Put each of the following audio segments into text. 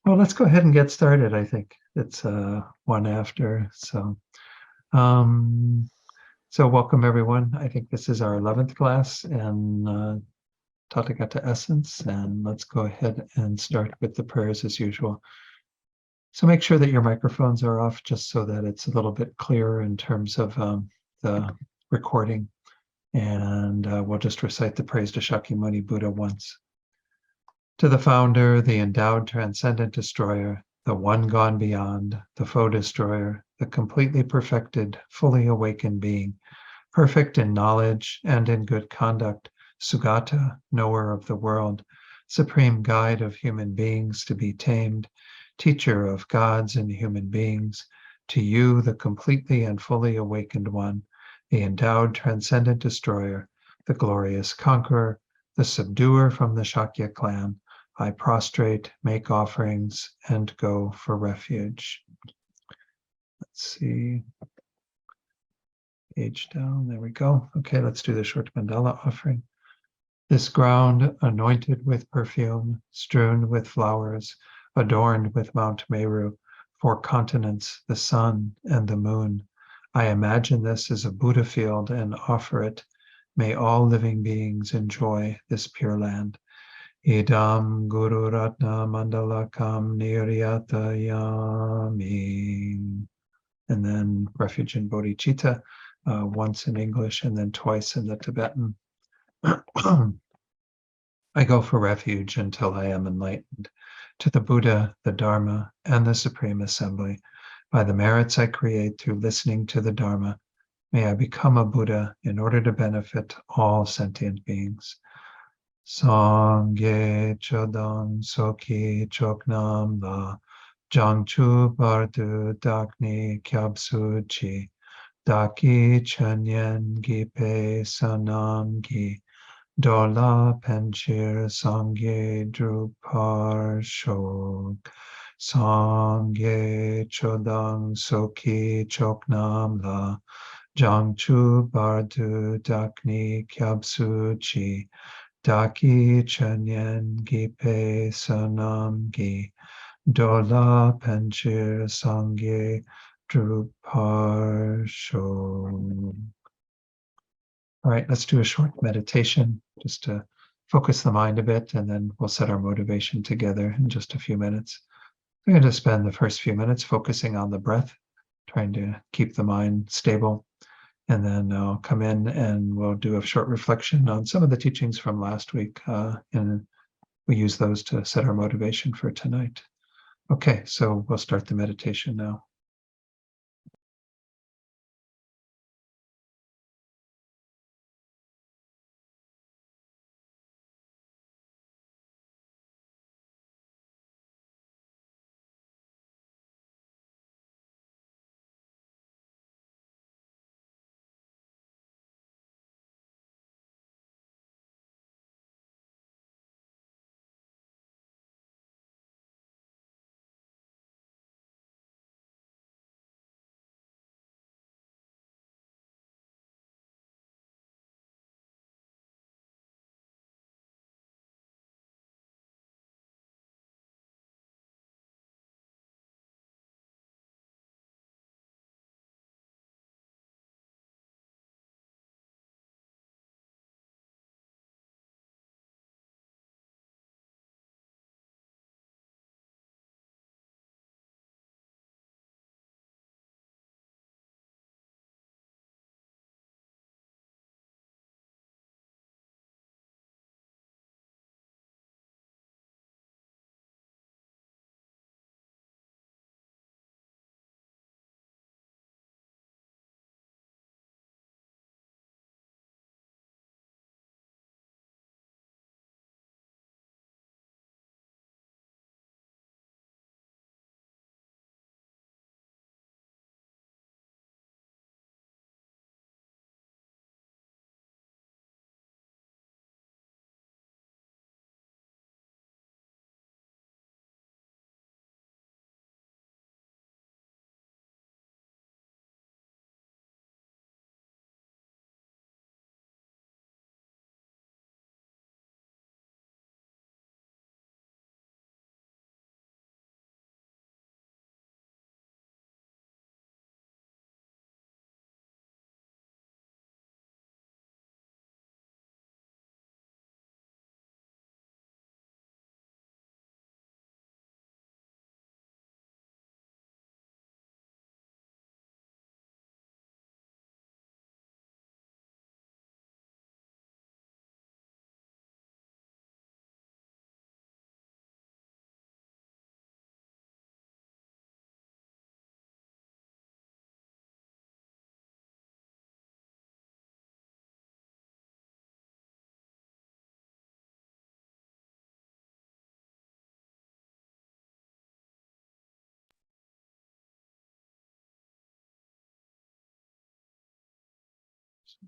Well, let's go ahead and get started. I think it's one after. Um, so welcome everyone. I think this is our 11th class in Tathagata Essence, and let's go ahead and start with the prayers as usual. So make sure that your microphones are off just so that it's a little bit clearer in terms of the recording. And we'll just recite the praise to Shakyamuni Buddha once. To the founder, the endowed transcendent destroyer, the one gone beyond, the foe destroyer, the completely perfected, fully awakened being, perfect in knowledge and in good conduct, Sugata, knower of the world, supreme guide of human beings to be tamed, teacher of gods and human beings, to you, the completely and fully awakened one, the endowed transcendent destroyer, the glorious conqueror, the subduer from the Shakya clan, I prostrate, make offerings, and go for refuge. Let's see. Page down. There we go. Okay, let's do the short mandala offering. This ground, anointed with perfume, strewn with flowers, adorned with Mount Meru, 4 continents, the sun and the moon. I imagine this as a Buddha field and offer it. May all living beings enjoy this pure land. Idam Guru Ratna Mandalakam Niryatayami. And then Refuge in Bodhicitta, once in English and then twice in the Tibetan. I go for refuge until I am enlightened. To the Buddha, the Dharma, and the Supreme Assembly, by the merits I create through listening to the Dharma, may I become a Buddha in order to benefit all sentient beings. Sangye chodang soki choknam la jangchu bardu dakni kyabsu chi daki chanyen gipe sanam gi dola penchir sangye drupar shok sangye chodang soki choknam la jangchu bardu dakni kyabsu chi Daki Chanyen Gipe Sanam Gi Dola Panchir Sangye Drupar Sho. All right, let's do a short meditation just to focus the mind a bit, and then we'll set our motivation together in just a few minutes. I'm going to spend the first few minutes focusing on the breath, trying to keep the mind stable. And then I'll come in and we'll do a short reflection on some of the teachings from last week. And we use those to set our motivation for tonight. Okay, so we'll start the meditation now.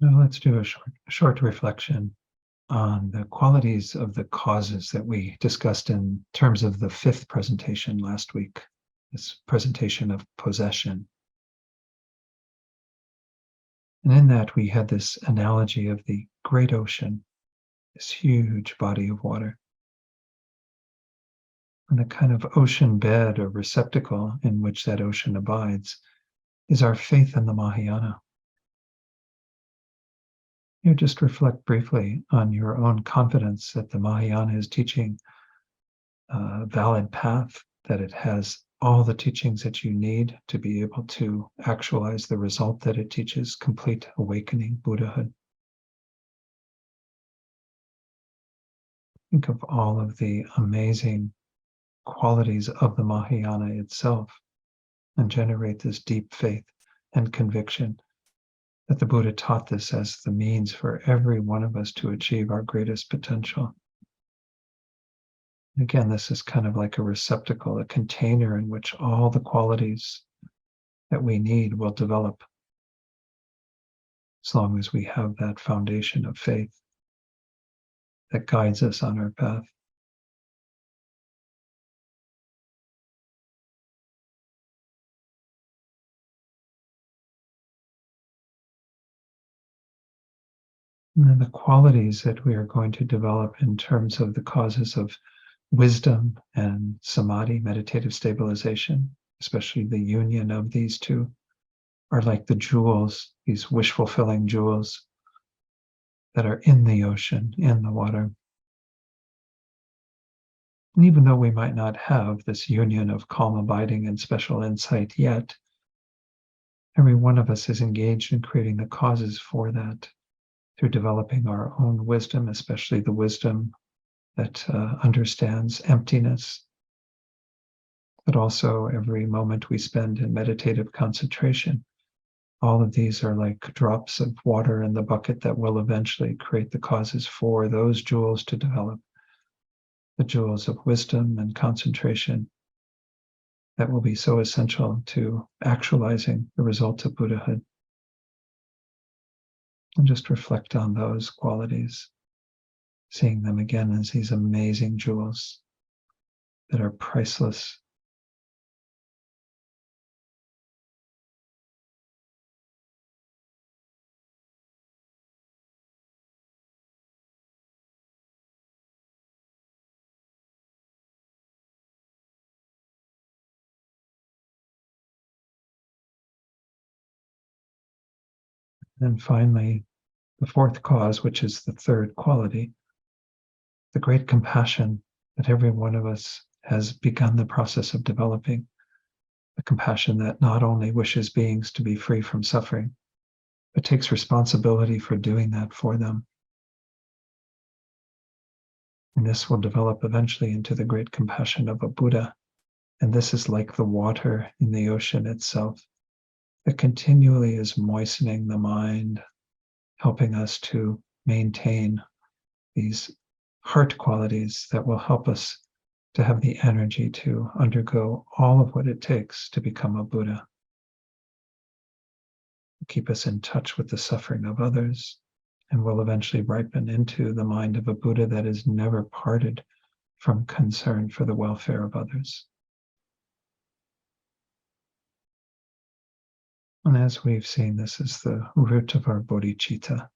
Now let's do a short reflection on the qualities of the causes that we discussed in terms of the fifth presentation last week, this presentation of possession. And in that, we had this analogy of the great ocean, this huge body of water. And the kind of ocean bed or receptacle in which that ocean abides is our faith in the Mahayana. You just reflect briefly on your own confidence that the Mahayana is teaching a valid path, that it has all the teachings that you need to be able to actualize the result that it teaches, complete awakening, Buddhahood. Think of all of the amazing qualities of the Mahayana itself and generate this deep faith and conviction that the Buddha taught this as the means for every one of us to achieve our greatest potential. Again, this is kind of like a receptacle, a container in which all the qualities that we need will develop as long as we have that foundation of faith that guides us on our path. And then the qualities that we are going to develop in terms of the causes of wisdom and samadhi, meditative stabilization, especially the union of these two, are like the jewels, these wish-fulfilling jewels that are in the ocean, in the water. And even though we might not have this union of calm abiding and special insight yet, every one of us is engaged in creating the causes for that through developing our own wisdom, especially the wisdom that understands emptiness, but also every moment we spend in meditative concentration. All of these are like drops of water in the bucket that will eventually create the causes for those jewels to develop, the jewels of wisdom and concentration that will be so essential to actualizing the results of Buddhahood. And just reflect on those qualities, seeing them again as these amazing jewels that are priceless. And finally, the fourth cause, which is the third quality, the great compassion that every one of us has begun the process of developing, the compassion that not only wishes beings to be free from suffering, but takes responsibility for doing that for them. And this will develop eventually into the great compassion of a Buddha. And this is like the water in the ocean itself that continually is moistening the mind, helping us to maintain these heart qualities that will help us to have the energy to undergo all of what it takes to become a Buddha. Keep us in touch with the suffering of others, and will eventually ripen into the mind of a Buddha that is never parted from concern for the welfare of others. And as we've seen, this is the root of our bodhicitta.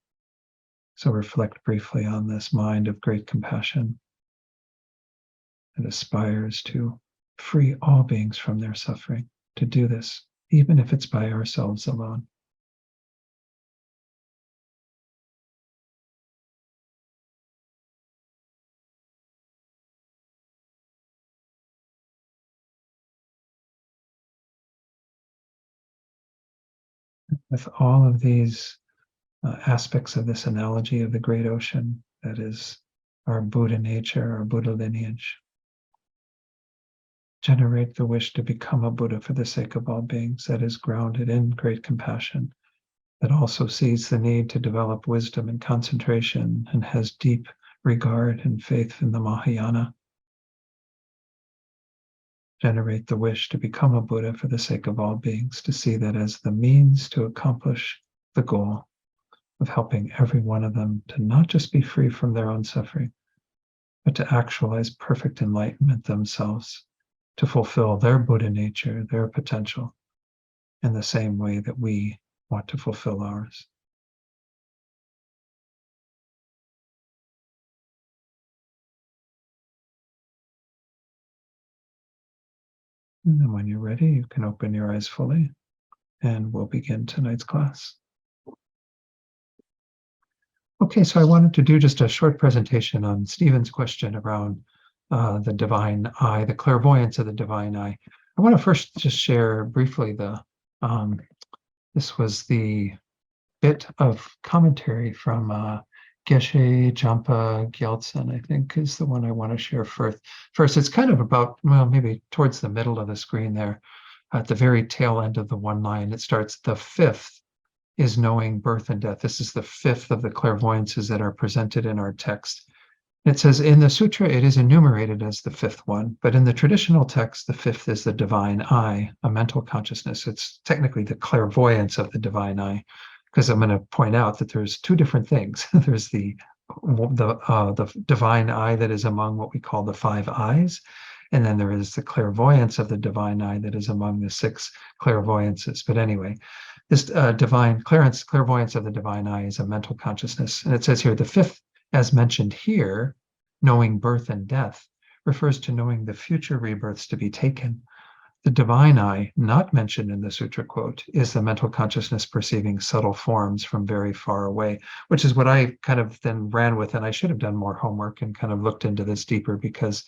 So reflect briefly on this mind of great compassion that aspires to free all beings from their suffering, to do this, even if it's by ourselves alone. With all of these aspects of this analogy of the great ocean, that is our Buddha nature, our Buddha lineage, generate the wish to become a Buddha for the sake of all beings that is grounded in great compassion, that also sees the need to develop wisdom and concentration and has deep regard and faith in the Mahayana. Generate the wish to become a Buddha for the sake of all beings, to see that as the means to accomplish the goal, of helping every one of them to not just be free from their own suffering, but to actualize perfect enlightenment themselves, to fulfill their Buddha nature, their potential, in the same way that we want to fulfill ours. And then when you're ready, you can open your eyes fully, and we'll begin tonight's class. Okay, so I wanted to do just a short presentation on Stephen's question around the divine eye, the clairvoyance of the divine eye. I want to first just share briefly this was the bit of commentary from Geshe Jampa Gyaltsen, I think is the one I want to share first. First, it's kind of about, well, maybe towards the middle of the screen there, at the very tail end of the one line. It starts, the fifth is knowing birth and death. This is the fifth of the clairvoyances that are presented in our text. It says, in the sutra, it is enumerated as the fifth one, but in the traditional text, the fifth is the divine eye, a mental consciousness. It's technically the clairvoyance of the divine eye, because I'm going to point out that there's two different things. There's the divine eye that is among what we call the five eyes, and then there is the clairvoyance of the divine eye that is among the six clairvoyances. But anyway, this divine clairvoyance of the divine eye is a mental consciousness. And it says here, the fifth, as mentioned here, knowing birth and death, refers to knowing the future rebirths to be taken. The divine eye, not mentioned in the sutra quote, is the mental consciousness perceiving subtle forms from very far away, which is what I kind of then ran with. And I should have done more homework and kind of looked into this deeper, because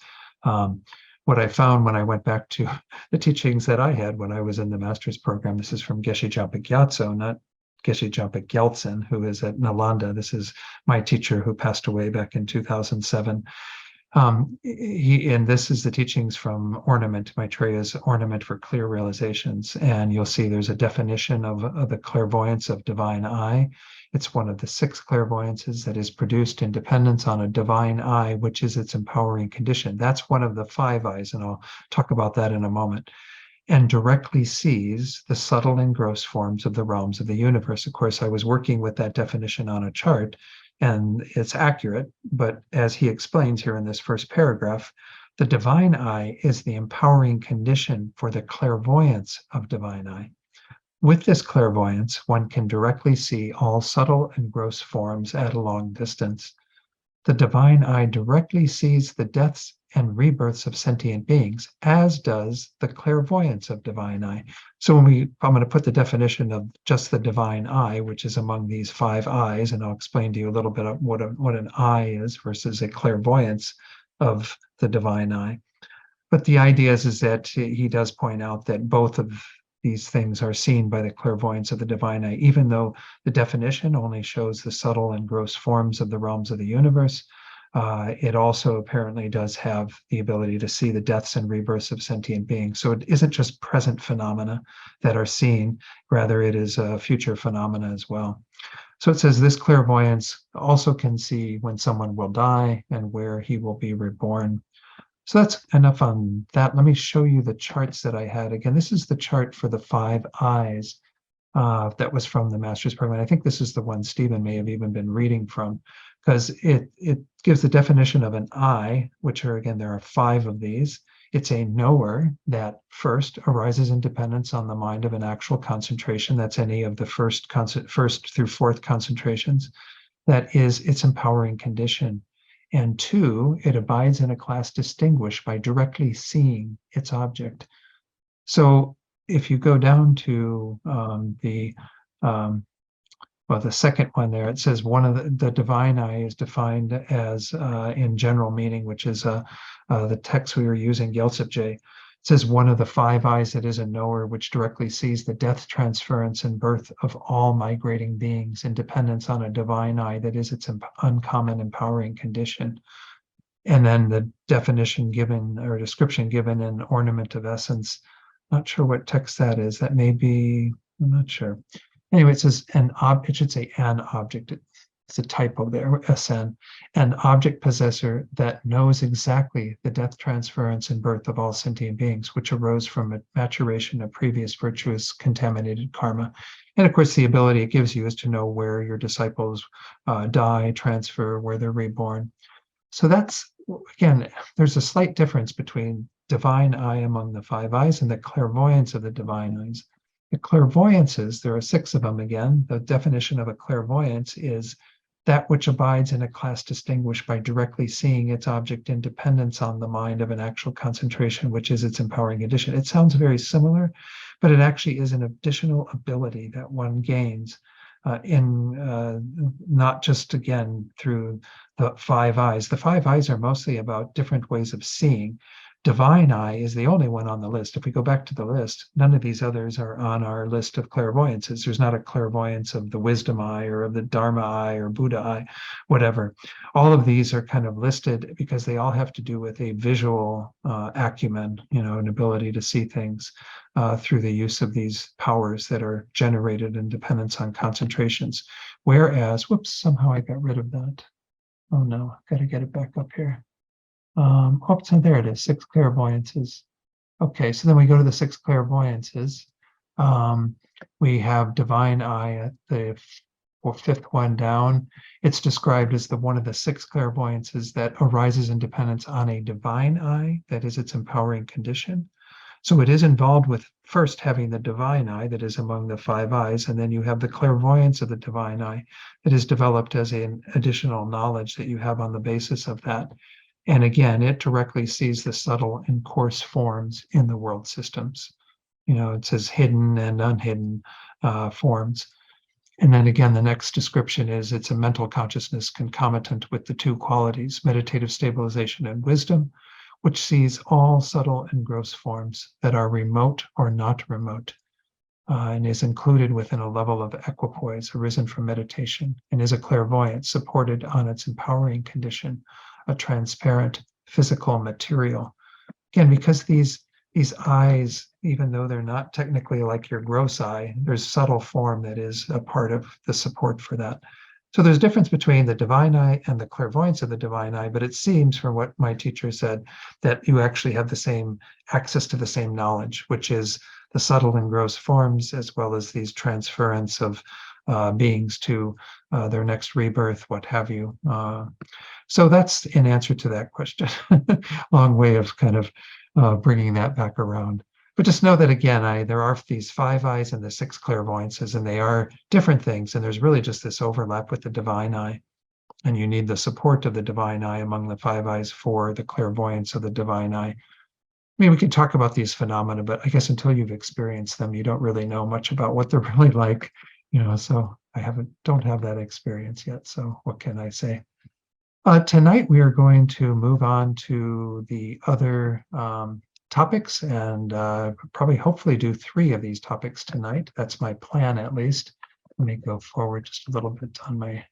what I found when I went back to the teachings that I had when I was in the master's program, this is from Geshe Jampa Gyatso, not Geshe Jampa Gyaltsen, who is at Nalanda. This is my teacher who passed away back in 2007. And this is the teachings from Ornament, Maitreya's Ornament for Clear Realizations. And you'll see there's a definition of the clairvoyance of divine eye. It's one of the six clairvoyances that is produced in dependence on a divine eye, which is its empowering condition. That's one of the five eyes, and I'll talk about that in a moment. And directly sees the subtle and gross forms of the realms of the universe. Of course, I was working with that definition on a chart, and it's accurate, but as he explains here in this first paragraph, the divine eye is the empowering condition for the clairvoyance of divine eye. With this clairvoyance, one can directly see all subtle and gross forms at a long distance. The divine eye directly sees the deaths and rebirths of sentient beings, as does the clairvoyance of divine eye. So I'm going to put the definition of just the divine eye, which is among these five eyes, and I'll explain to you a little bit of what an eye is versus a clairvoyance of the divine eye. But the idea is that he does point out that both of these things are seen by the clairvoyance of the divine eye, even though the definition only shows the subtle and gross forms of the realms of the universe. It also apparently does have the ability to see the deaths and rebirths of sentient beings. So it isn't just present phenomena that are seen, rather it is a future phenomena as well. So it says this clairvoyance also can see when someone will die and where he will be reborn. So that's enough on that. Let me show you the charts that I had. Again, this is the chart for the five eyes that was from the master's program. I think this is the one Stephen may have even been reading from, because it gives the definition of an eye, which are, again, there are five of these. It's a knower that first arises in dependence on the mind of an actual concentration. That's any of the first through fourth concentrations. That is its empowering condition. And two, it abides in a class distinguished by directly seeing its object. So if you go down to the second one there, it says one of the divine eye is defined as in general meaning, which is the text we were using, Gyaltsab. It says one of the five eyes that is a knower, which directly sees the death, transference, and birth of all migrating beings in dependence on a divine eye that is its uncommon empowering condition. And then the definition given or description given in Ornament of Essence, not sure what text that is. That may be, I'm not sure. Anyway, it says it should say an object. It It's a typo there, SN, an object possessor that knows exactly the death, transference, and birth of all sentient beings, which arose from a maturation of previous virtuous contaminated karma. And of course, the ability it gives you is to know where your disciples die, transfer, where they're reborn. So that's, again, there's a slight difference between divine eye among the five eyes and the clairvoyance of the divine eyes. The clairvoyances, there are 6 of them again. The definition of a clairvoyance is that which abides in a class distinguished by directly seeing its object in dependence on the mind of an actual concentration, which is its empowering condition. It sounds very similar, but it actually is an additional ability that one gains not just, again, through the five eyes. The five eyes are mostly about different ways of seeing. Divine eye is the only one on the list. If we go back to the list, none of these others are on our list of clairvoyances. There's not a clairvoyance of the wisdom eye or of the Dharma eye or Buddha eye, whatever. All of these are kind of listed because they all have to do with a visual acumen, an ability to see things through the use of these powers that are generated in dependence on concentrations. Whereas, whoops, somehow I got rid of that. Oh no, got to get it back up here. So there it is, 6 clairvoyances. Okay, so then we go to the 6 clairvoyances. We have divine eye at the 5th one down. It's described as one of the 6 clairvoyances that arises in dependence on a divine eye, that is its empowering condition. So it is involved with first having the divine eye that is among the 5 eyes, and then you have the clairvoyance of the divine eye that is developed as an additional knowledge that you have on the basis of that. And again, it directly sees the subtle and coarse forms in the world systems. It says hidden and unhidden forms. And then again, the next description is it's a mental consciousness concomitant with the 2 qualities, meditative stabilization and wisdom, which sees all subtle and gross forms that are remote or not remote, and is included within a level of equipoise arisen from meditation, and is a clairvoyant supported on its empowering condition, a transparent physical material. Again, because these eyes, even though they're not technically like your gross eye, there's subtle form that is a part of the support for that. So there's a difference between the divine eye and the clairvoyance of the divine eye, but it seems from what my teacher said that you actually have the same access to the same knowledge, which is the subtle and gross forms, as well as these transference of beings to their next rebirth, what have you. So that's in answer to that question. Long way of kind of bringing that back around. But just know that, again, there are these 5 eyes and the 6 clairvoyances, and they are different things. And there's really just this overlap with the divine eye. And you need the support of the divine eye among the 5 eyes for the clairvoyance of the divine eye. I mean, we can talk about these phenomena, but I guess until you've experienced them, you don't really know much about what they're really like. So I don't have that experience yet. So what can I say? Tonight we are going to move on to the other topics, and probably hopefully do 3 of these topics tonight. That's my plan, at least. Let me go forward just a little bit on my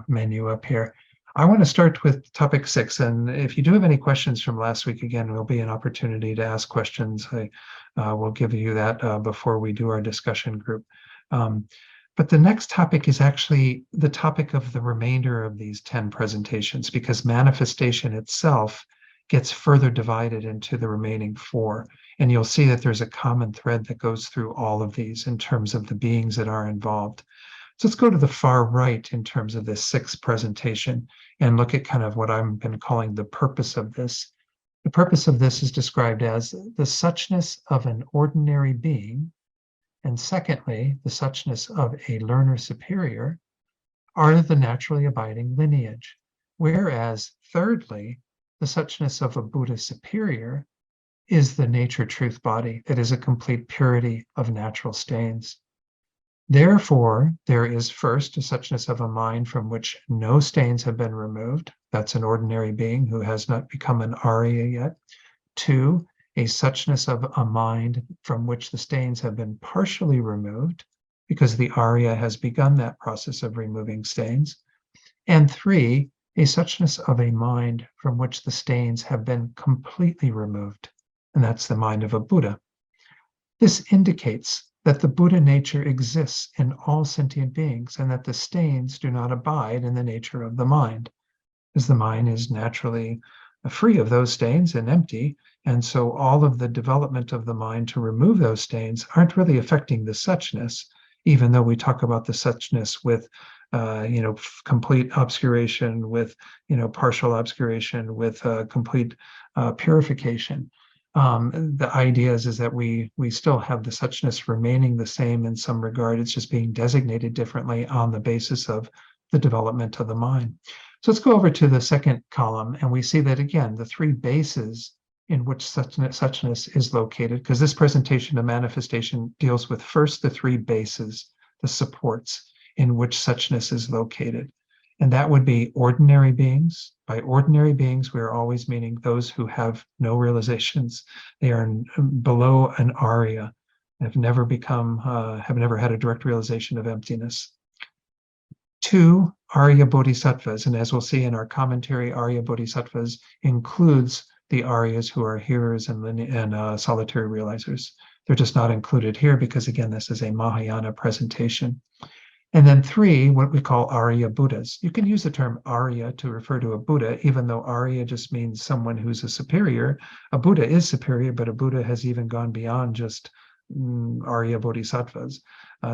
menu up here. I want to start with topic 6, and if you do have any questions from last week, again, will be an opportunity to ask questions. I will give you that before we do our discussion group. But the next topic is actually the topic of the remainder of these 10 presentations, because manifestation itself gets further divided into the remaining 4. And you'll see that there's a common thread that goes through all of these in terms of the beings that are involved. So let's go to the far right in terms of this 6th presentation and look at kind of what I've been calling the purpose of this. The purpose of this is described as the suchness of an ordinary being, and secondly, the suchness of a learner superior, are the naturally abiding lineage. Whereas, thirdly, the suchness of a Buddha superior is the nature truth body that is a complete purity of natural stains. Therefore, there is first a suchness of a mind from which no stains have been removed. That's an ordinary being who has not become an Arya yet. 2, a suchness of a mind from which the stains have been partially removed, because the Arya has begun that process of removing stains. And 3, a suchness of a mind from which the stains have been completely removed, and that's the mind of a Buddha. This indicates that the Buddha nature exists in all sentient beings and that the stains do not abide in the nature of the mind, as the mind is naturally free of those stains and empty. And so all of the development of the mind to remove those stains aren't really affecting the suchness, even though we talk about the suchness with complete obscuration, with partial obscuration, with complete purification. The idea is that we still have the suchness remaining the same in some regard. It's just being designated differently on the basis of the development of the mind. So let's go over to the second column, and we see that again, the three bases in which suchness is located, because this presentation of manifestation deals with first the three bases, the supports in which suchness is located. And that would be ordinary beings. By ordinary beings, we are always meaning those who have no realizations. They are below an Arya, have never had a direct realization of emptiness. 2, Arya Bodhisattvas, and as we'll see in our commentary, Arya Bodhisattvas includes the Aryas who are hearers and solitary realizers. They're just not included here because, again, this is a Mahayana presentation. And then 3, what we call Arya Buddhas. You can use the term Arya to refer to a Buddha, even though Arya just means someone who's a superior. A Buddha is superior, but a Buddha has even gone beyond just Arya Bodhisattvas.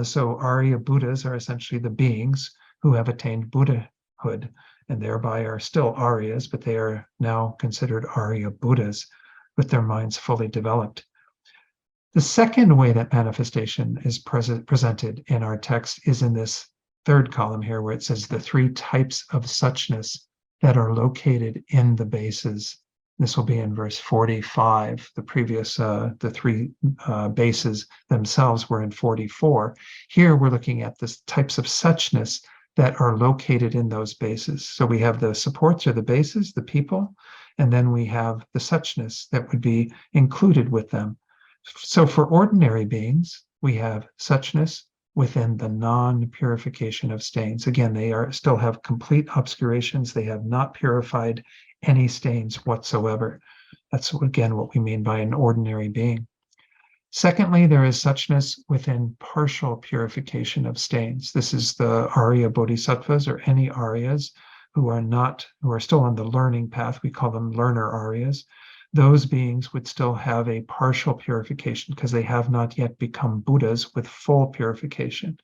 So Arya Buddhas are essentially the beings who have attained Buddhahood and thereby are still Aryas, but they are now considered Arya Buddhas with their minds fully developed. The second way that manifestation is presented in our text is in this third column here, where it says the three types of suchness that are located in the bases. This will be in verse 45. The previous, the three bases themselves were in 44. Here we're looking at the types of suchness that are located in those bases. So we have the supports or the bases, the people, and then we have the suchness that would be included with them. So for ordinary beings, we have suchness within the non-purification of stains. Again, they still have complete obscurations. They have not purified any stains whatsoever. That's, again, what we mean by an ordinary being. Secondly, there is suchness within partial purification of stains. This is the Arya Bodhisattvas, or any Aryas who are still on the learning path. We call them learner Aryas. Those beings would still have a partial purification because they have not yet become Buddhas with full purification.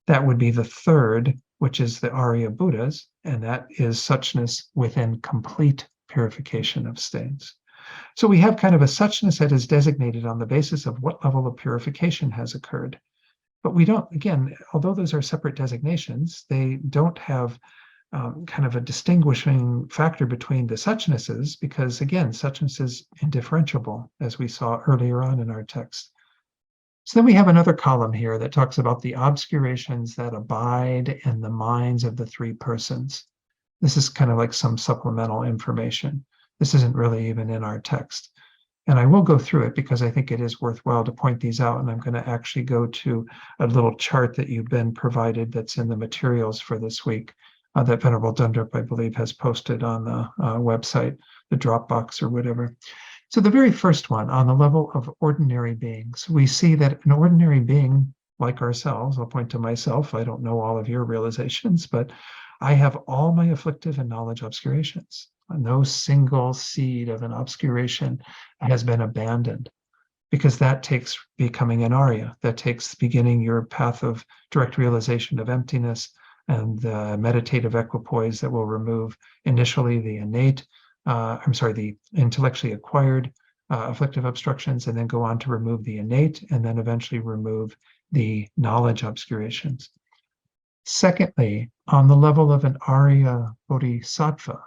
That would be the third, which is the Arya Buddhas, and that is suchness within complete purification of stains. So we have kind of a suchness that is designated on the basis of what level of purification has occurred. But we don't, again, although those are separate designations, they don't have kind of a distinguishing factor between the suchnesses, because again, suchness is indifferentiable, as we saw earlier on in our text. So then we have another column here that talks about the obscurations that abide in the minds of the three persons. This is kind of like some supplemental information. This isn't really even in our text. And I will go through it because I think it is worthwhile to point these out. And I'm going to actually go to a little chart that you've been provided that's in the materials for this week that Venerable Dundrup, I believe, has posted on the website, the Dropbox or whatever. So the very first one, on the level of ordinary beings, we see that an ordinary being like ourselves, I'll point to myself, I don't know all of your realizations, but I have all my afflictive and knowledge obscurations. No single seed of an obscuration has been abandoned, because that takes becoming an Arya. That takes beginning your path of direct realization of emptiness and the meditative equipoise that will remove initially the the intellectually acquired afflictive obstructions, and then go on to remove the innate, and then eventually remove the knowledge obscurations. Secondly, on the level of an Arya Bodhisattva,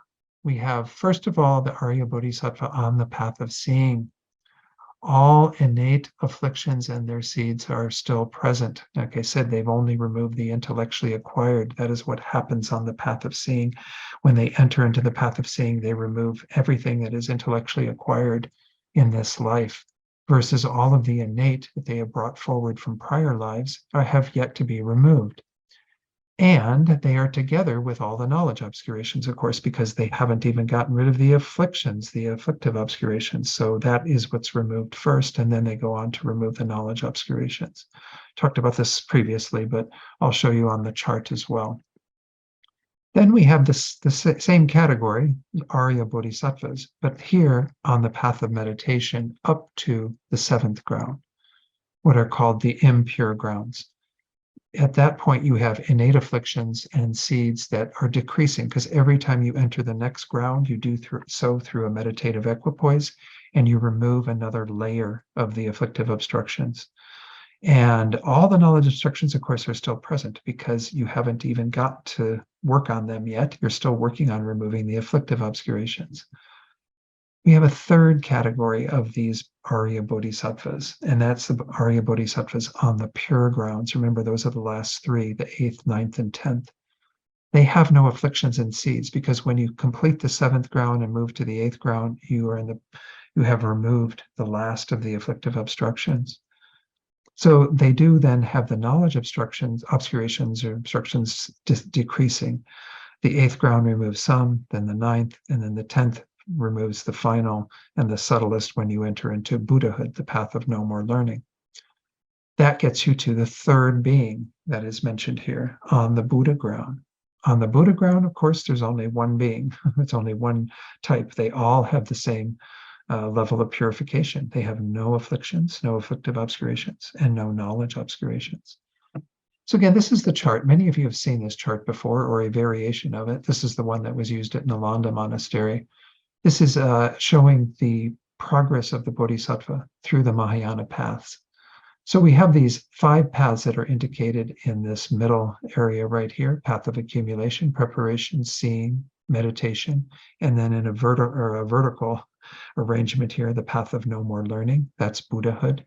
we have, first of all, the Arya Bodhisattva on the path of seeing. All innate afflictions and their seeds are still present. Like I said, they've only removed the intellectually acquired. That is what happens on the path of seeing. When they enter into the path of seeing, they remove everything that is intellectually acquired in this life, versus all of the innate that they have brought forward from prior lives have yet to be removed. And they are together with all the knowledge obscurations, of course, because they haven't even gotten rid of the afflictions, the afflictive obscurations. So that is what's removed first, and then they go on to remove the knowledge obscurations. Talked about this previously, but I'll show you on the chart as well. Then we have the same category, Arya Bodhisattvas, but here on the path of meditation up to the seventh ground, what are called the impure grounds. At that point, you have innate afflictions and seeds that are decreasing, because every time you enter the next ground, you do so through a meditative equipoise, and you remove another layer of the afflictive obstructions. And all the knowledge obstructions, of course, are still present because you haven't even got to work on them yet. You're still working on removing the afflictive obscurations. We have a third category of these Arya Bodhisattvas, and that's the Arya Bodhisattvas on the pure grounds. Remember, those are the last three, the 8th, 9th, and 10th. They have no afflictions and seeds, because when you complete the 7th ground and move to the 8th ground, you have removed the last of the afflictive obstructions. So they do then have the knowledge obscurations or obstructions decreasing. The 8th ground removes some, then the 9th, and then the 10th removes the final and the subtlest when you enter into Buddhahood, the path of no more learning. That gets you to the third being that is mentioned here on the Buddha ground. On the Buddha ground, of course, there's only one being. It's only one type. They all have the same level of purification. They have no afflictions, no afflictive obscurations, and no knowledge obscurations. So again, this is the chart. Many of you have seen this chart before, or a variation of it. This is the one that was used at Nalanda Monastery. This is showing the progress of the Bodhisattva through the Mahayana paths. So we have these 5 paths that are indicated in this middle area right here: path of accumulation, preparation, seeing, meditation, and then in a vertical arrangement here, the path of no more learning. That's Buddhahood.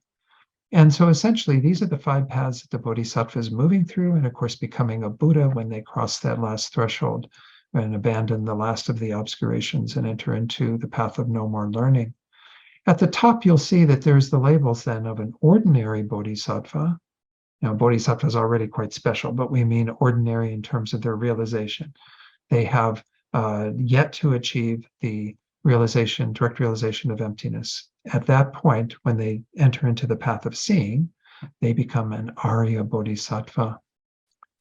And so essentially, these are the 5 paths that the Bodhisattva is moving through, and of course, becoming a Buddha when they cross that last threshold and abandon the last of the obscurations and enter into the path of no more learning. At the top, you'll see that there's the labels then of an ordinary Bodhisattva. Now, Bodhisattva is already quite special, but we mean ordinary in terms of their realization. They have yet to achieve the direct realization of emptiness. At that point, when they enter into the path of seeing, they become an Arya Bodhisattva.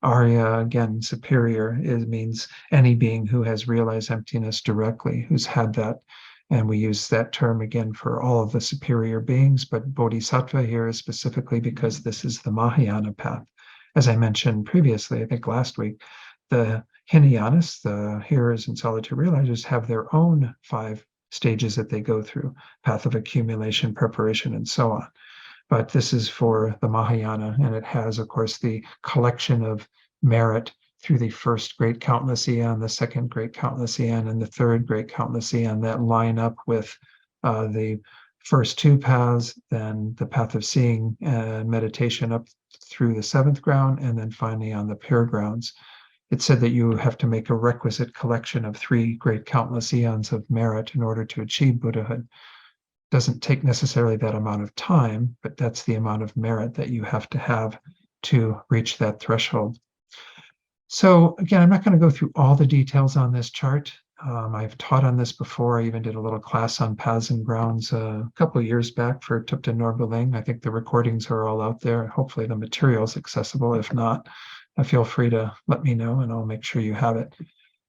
Arya, again, superior, means any being who has realized emptiness directly, who's had that. And we use that term again for all of the superior beings, but Bodhisattva here is specifically because this is the Mahayana path. As I mentioned previously, I think last week, the Hinayanists, the hearers and solitary realizers, have their own 5 stages that they go through: path of accumulation, preparation, and so on. But this is for the Mahayana, and it has, of course, the collection of merit through the first great countless eon, the second great countless eon, and the third great countless eon that line up with the first 2 paths, then the path of seeing and meditation up through the 7th ground, and then finally on the pure grounds. It said that you have to make a requisite collection of 3 great countless eons of merit in order to achieve Buddhahood. Doesn't take necessarily that amount of time, but that's the amount of merit that you have to reach that threshold. So again, I'm not going to go through all the details on this chart. I've taught on this before. I even did a little class on paths and grounds a couple of years back for Thupten Norbuling. I think the recordings are all out there. Hopefully the material's accessible. If not, feel free to let me know and I'll make sure you have it.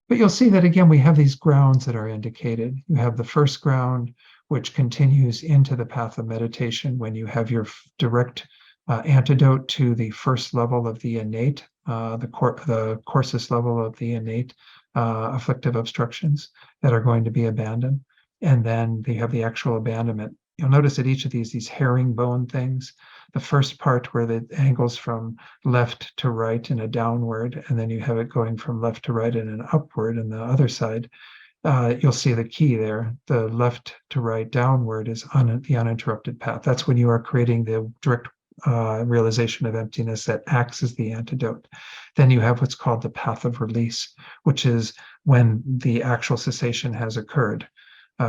But you'll see that again, we have these grounds that are indicated. You have the first ground, which continues into the path of meditation when you have your direct antidote to the first level of the innate, the coarsest level of the innate afflictive obstructions that are going to be abandoned. And then they have the actual abandonment. You'll notice that each of these herringbone things, the first part where it angles from left to right in a downward, and then you have it going from left to right in an upward in the other side. You'll see the key there. The left to right downward is the uninterrupted path. That's when you are creating the direct realization of emptiness that acts as the antidote. Then you have what's called the path of release, which is when the actual cessation has occurred.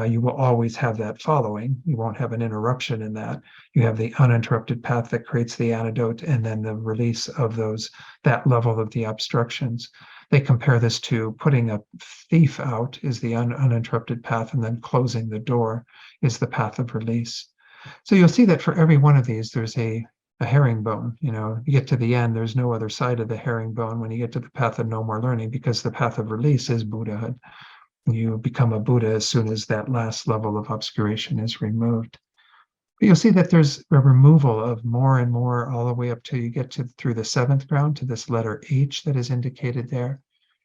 you will always have that following. You won't have an interruption in that. You have the uninterrupted path that creates the antidote, and then the release of that level of the obstructions. They compare this to putting a thief out is the uninterrupted path, and then closing the door is the path of release. So you'll see that for every one of these, there's a herringbone. You get to the end, there's no other side of the herringbone when you get to the path of no more learning, because the path of release is Buddhahood. You become a Buddha as soon as that last level of obscuration is removed. But you'll see that there's a removal of more and more all the way up till you get through the seventh ground to this letter H that is indicated there.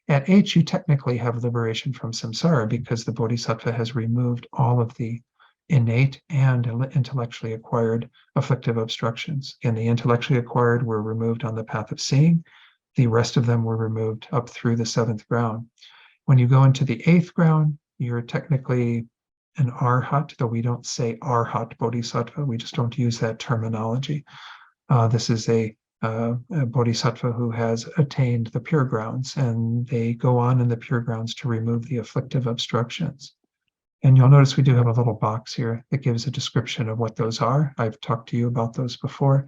At H, you technically have liberation from samsara because the Bodhisattva has removed all of the innate and intellectually acquired afflictive obstructions. And the intellectually acquired were removed on the path of seeing. The rest of them were removed up through the seventh ground. When you go into the eighth ground, you're technically an arhat, though we don't say arhat bodhisattva. We just don't use that terminology. This is a bodhisattva who has attained the pure grounds, and they go on in the pure grounds to remove the afflictive obstructions. And you'll notice we do have a little box here that gives a description of what those are. I've talked to you about those before.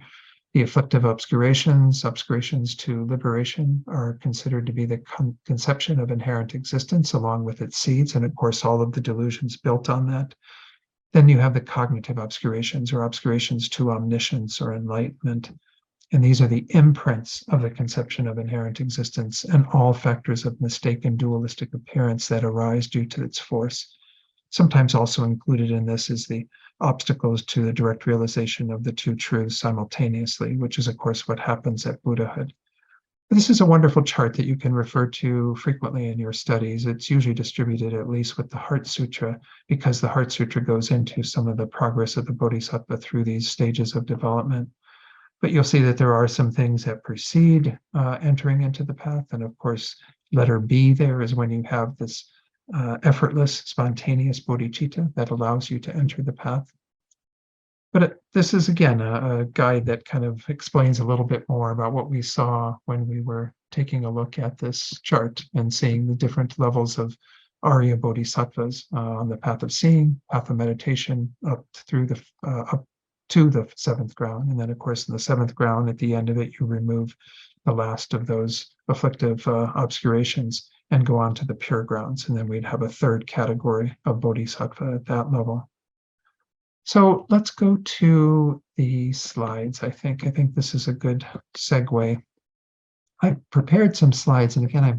The afflictive obscurations to liberation, are considered to be the conception of inherent existence along with its seeds, and of course all of the delusions built on that. Then you have the cognitive obscurations, or obscurations to omniscience or enlightenment. And these are the imprints of the conception of inherent existence and all factors of mistaken dualistic appearance that arise due to its force. Sometimes also included in this is the obstacles to the direct realization of the two truths simultaneously, which is, of course, what happens at Buddhahood. This is a wonderful chart that you can refer to frequently in your studies. It's usually distributed at least with the Heart Sutra, because the Heart Sutra goes into some of the progress of the Bodhisattva through these stages of development. But you'll see that there are some things that precede entering into the path. And of course, letter B there is when you have this effortless, spontaneous bodhicitta that allows you to enter the path. But this is, again, a guide that kind of explains a little bit more about what we saw when we were taking a look at this chart and seeing the different levels of Arya Bodhisattvas on the path of seeing, path of meditation, up to the seventh ground. And then, of course, in the seventh ground, at the end of it, you remove the last of those afflictive obscurations and go on to the pure grounds. And then we'd have a third category of bodhisattva at that level. So let's go to the slides. I think this is a good segue. I prepared some slides, and again, I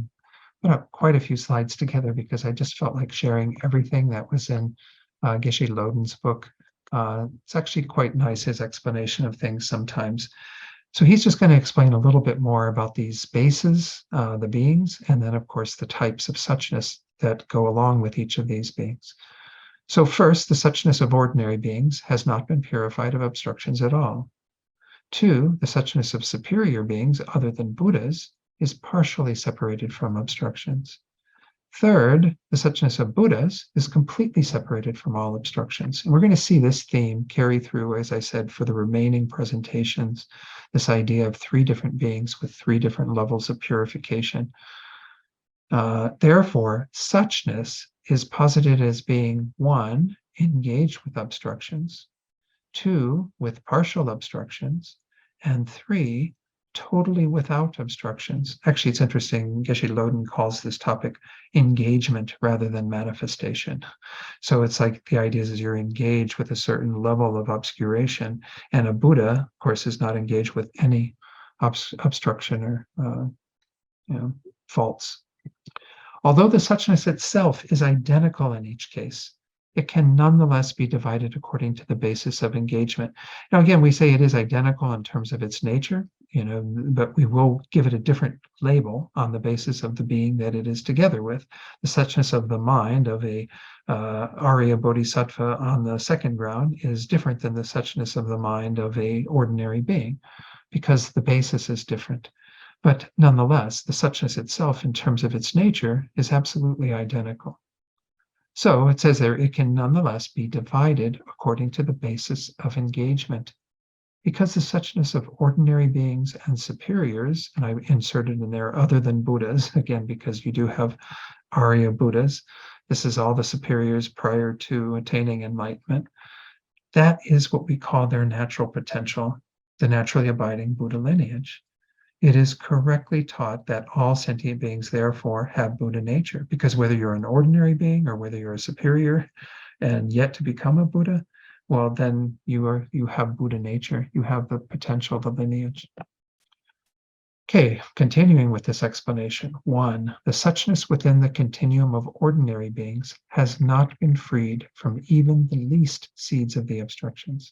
put up quite a few slides together because I just felt like sharing everything that was in Geshe Loden's book. It's actually quite nice, his explanation of things sometimes. So he's just going to explain a little bit more about these bases, the beings, and then, of course, the types of suchness that go along with each of these beings. So first, the suchness of ordinary beings has not been purified of obstructions at all. 2, the suchness of superior beings, other than Buddhas, is partially separated from obstructions. 3rd, the suchness of Buddhas is completely separated from all obstructions. And we're going to see this theme carry through, as I said, for the remaining presentations, this idea of 3 different beings with 3 different levels of purification. Therefore, suchness is posited as being 1, engaged with obstructions, 2, with partial obstructions, and 3, totally without obstructions. Actually, it's interesting, Geshe Loden calls this topic engagement rather than manifestation. So it's like the idea is you're engaged with a certain level of obscuration, and a Buddha, of course, is not engaged with any obstruction or faults. Although the suchness itself is identical in each case, it can nonetheless be divided according to the basis of engagement. Now, again, we say it is identical in terms of its nature, but we will give it a different label on the basis of the being that it is together with. The suchness of the mind of a Arya Bodhisattva on the second ground is different than the suchness of the mind of a ordinary being, because the basis is different. But nonetheless, the suchness itself, in terms of its nature, is absolutely identical. So it says there, it can nonetheless be divided according to the basis of engagement. Because the suchness of ordinary beings and superiors, and I inserted in there other than Buddhas, again, because you do have Arya Buddhas, This is all the superiors prior to attaining enlightenment. That is what we call their natural potential, the naturally abiding Buddha lineage. It is correctly taught that all sentient beings therefore have Buddha nature, because whether you're an ordinary being or whether you're a superior and yet to become a Buddha, well, then you have Buddha nature, you have the potential, the lineage. Okay, continuing with this explanation. 1, the suchness within the continuum of ordinary beings has not been freed from even the least seeds of the obstructions.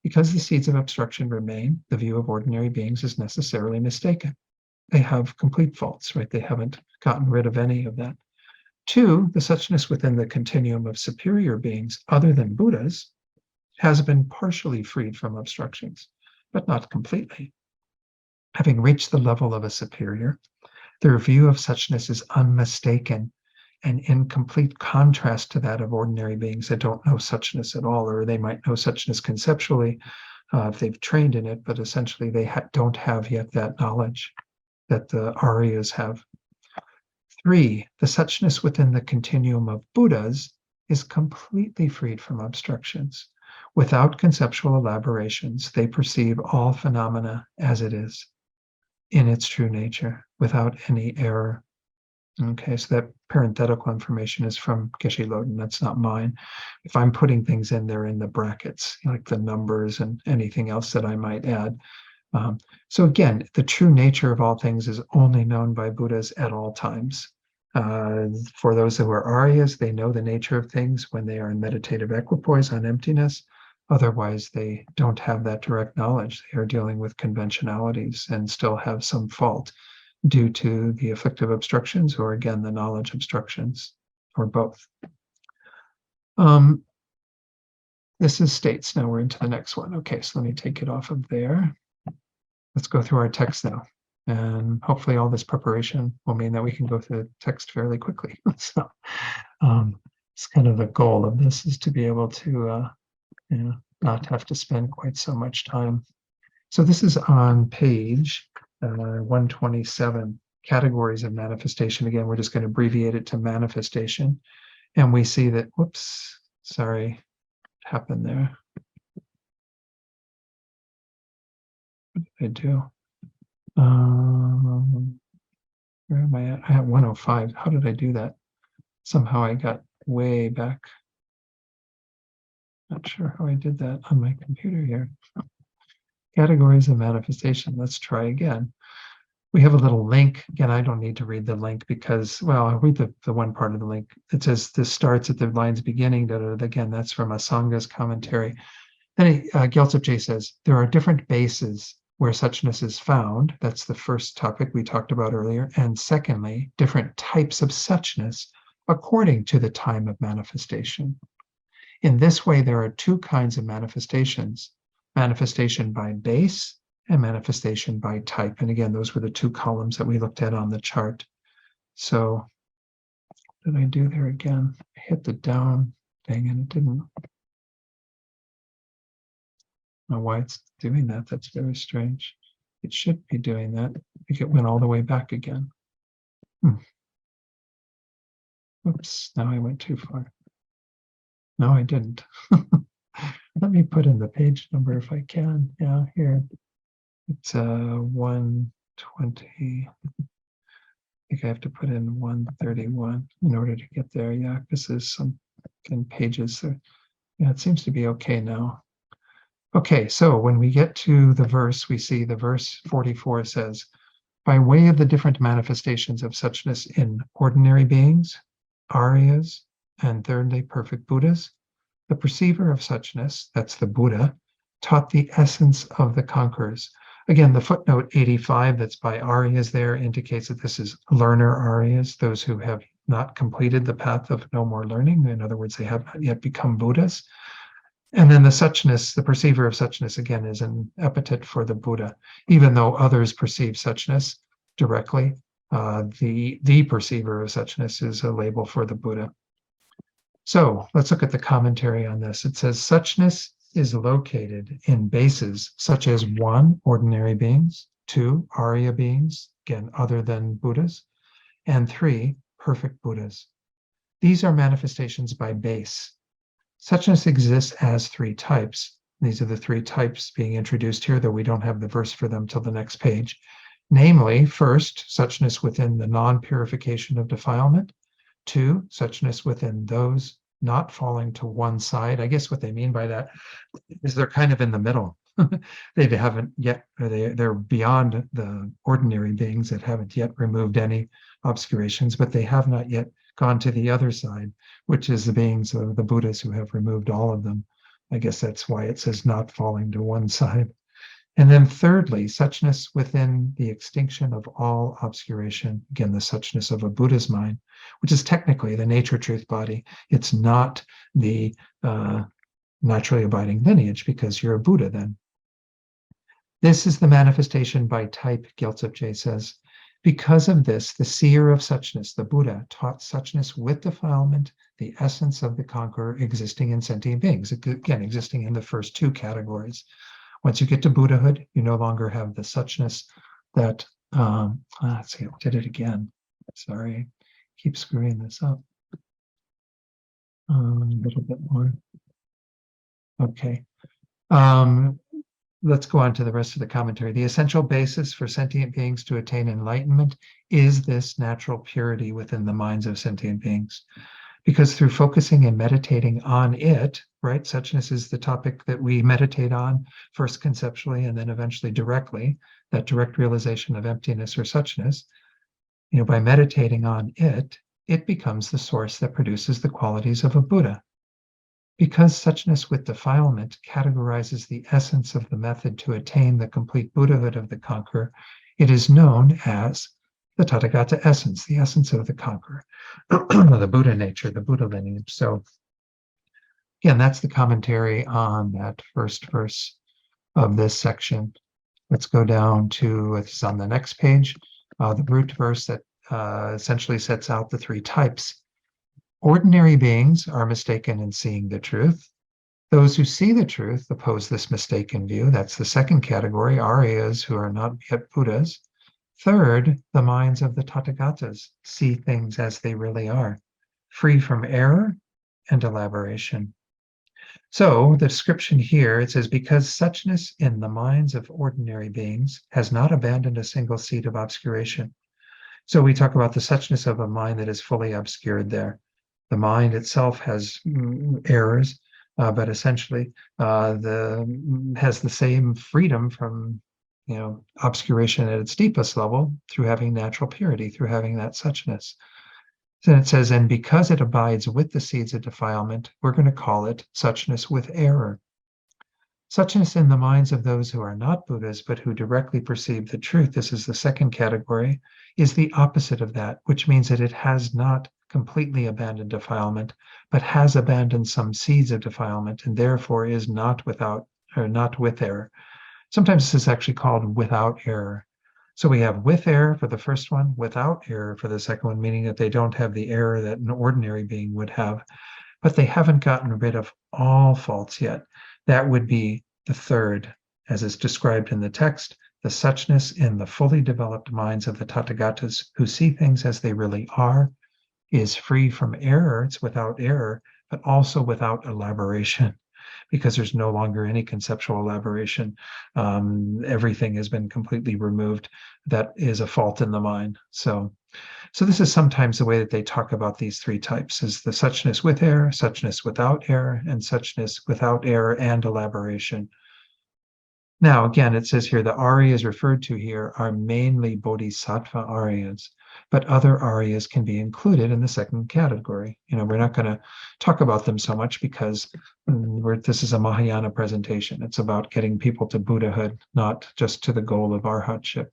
Because the seeds of obstruction remain, the view of ordinary beings is necessarily mistaken. They have complete faults, right? They haven't gotten rid of any of that. 2, the suchness within the continuum of superior beings other than Buddhas has been partially freed from obstructions, but not completely. Having reached the level of a superior, their view of suchness is unmistaken and in complete contrast to that of ordinary beings that don't know suchness at all, or they might know suchness conceptually if they've trained in it, but essentially they don't have yet that knowledge that the Aryas have. 3, the suchness within the continuum of Buddhas is completely freed from obstructions. Without conceptual elaborations, they perceive all phenomena as it is, in its true nature, without any error. Okay, so that parenthetical information is from Geshe Loden. That's not mine. If I'm putting things in there in the brackets, like the numbers and anything else that I might add. So again, the true nature of all things is only known by Buddhas at all times. For those who are Aryas, they know the nature of things when they are in meditative equipoise on emptiness. Otherwise, they don't have that direct knowledge. They are dealing with conventionalities and still have some fault due to the afflictive obstructions, or again, the knowledge obstructions, or both. This is states. Now we're into the next one. Okay, so let me take it off of there. Let's go through our text now. And hopefully all this preparation will mean that we can go through the text fairly quickly. So it's kind of the goal of this, is to be able to not have to spend quite so much time. So this is on page 127, categories of manifestation. Again, we're just going to abbreviate it to manifestation. And we see that, whoops, sorry, what happened there? What did I do? Where am I at? I have 105. How did I do that? Somehow I got way back. Not sure how I did that on my computer here. Categories of manifestation. Let's try again. We have a little link. Again, I don't need to read the link because, well, I'll read the one part of the link. It says this starts at the line's beginning. Again, that's from Asanga's commentary. Then Gyaltsab Je says, there are different bases where suchness is found. That's the first topic we talked about earlier. And secondly, different types of suchness according to the time of manifestation. In this way, there are two kinds of manifestations: manifestation by base and manifestation by type. And again, those were the two columns that we looked at on the chart. So what did I do there again? I hit the down thing and it didn't. I don't know why it's doing that. That's very strange. It should be doing that. I think it went all the way back again. Oops, now I went too far. No, I didn't. Let me put in the page number if I can. Yeah, here. It's 120. I think I have to put in 131 in order to get there. Yeah, this is some pages. So yeah, it seems to be okay now. Okay, so when we get to the verse, we see the verse 44 says, by way of the different manifestations of suchness in ordinary beings, Aryas, and thirdly, perfect Buddhas, the perceiver of suchness, that's the Buddha, taught the essence of the conquerors. Again, the footnote 85 that's by Aryas there indicates that this is learner Aryas, those who have not completed the path of no more learning. In other words, they have not yet become Buddhas. And then the suchness, the perceiver of suchness, again, is an epithet for the Buddha. Even though others perceive suchness directly, the perceiver of suchness is a label for the Buddha. So let's look at the commentary on this. It says, suchness is located in bases such as 1, ordinary beings, 2, Arya beings, again, other than Buddhas, and 3, perfect Buddhas. These are manifestations by base. Suchness exists as three types. These are the three types being introduced here, though we don't have the verse for them till the next page. Namely, first, suchness within the non-purification of defilement. Two, suchness within those not falling to one side. I guess what they mean by that is they're kind of in the middle. They haven't yet, or they're beyond the ordinary beings that haven't yet removed any obscurations, but they have not yet gone to the other side, which is the beings of the Buddhas who have removed all of them. I guess that's why it says not falling to one side. And then thirdly, suchness within the extinction of all obscuration. Again, the suchness of a Buddha's mind, which is technically the nature truth body. It's not the naturally abiding lineage, because you're a Buddha then. This is the manifestation by type, Gyaltsab says. Because of this, the seer of suchness, the Buddha, taught suchness with defilement, the essence of the conqueror existing in sentient beings, again, existing in the first two categories. Once you get to Buddhahood, you no longer have the suchness that, let's see, I did it again. Sorry, keep screwing this up. A little bit more. Okay. Let's go on to the rest of the commentary. The essential basis for sentient beings to attain enlightenment is this natural purity within the minds of sentient beings. Because through focusing and meditating on it, right, suchness is the topic that we meditate on, first conceptually and then eventually directly, that direct realization of emptiness or suchness. By meditating on it, it becomes the source that produces the qualities of a Buddha. Because suchness with defilement categorizes the essence of the method to attain the complete Buddhahood of the conqueror, it is known as the Tathagata essence, the essence of the conqueror, the Buddha nature, the Buddha lineage. So again, that's the commentary on that first verse of this section. Let's go down to, it's on the next page, the root verse that essentially sets out the three types. Ordinary beings are mistaken in seeing the truth. Those who see the truth oppose this mistaken view. That's the second category, Aryas who are not yet Buddhas. Third, the minds of the Tathagatas see things as they really are, free from error and elaboration. So the description here, it says, because suchness in the minds of ordinary beings has not abandoned a single seed of obscuration. So we talk about the suchness of a mind that is fully obscured there. The mind itself has errors, but essentially has the same freedom from obscuration at its deepest level through having natural purity, through having that suchness. Then it says, and because it abides with the seeds of defilement, we're going to call it suchness with error. Suchness in the minds of those who are not Buddhas, but who directly perceive the truth, this is the second category, is the opposite of that, which means that it has not completely abandoned defilement, but has abandoned some seeds of defilement, and therefore is not with error. Sometimes this is actually called without error. So we have with error for the first one, without error for the second one, meaning that they don't have the error that an ordinary being would have, but they haven't gotten rid of all faults yet. That would be the third, as is described in the text, the suchness in the fully developed minds of the Tathagatas who see things as they really are, is free from error, it's without error, but also without elaboration, because there's no longer any conceptual elaboration. Everything has been completely removed that is a fault in the mind. So this is sometimes the way that they talk about these three types, is the suchness with error, suchness without error, and suchness without error and elaboration. Now, again, it says here the Aryas referred to here are mainly Bodhisattva Aryas, but other Aryas can be included in the second category. We're not going to talk about them so much because this is a Mahayana presentation. It's about getting people to Buddhahood, not just to the goal of arhatship.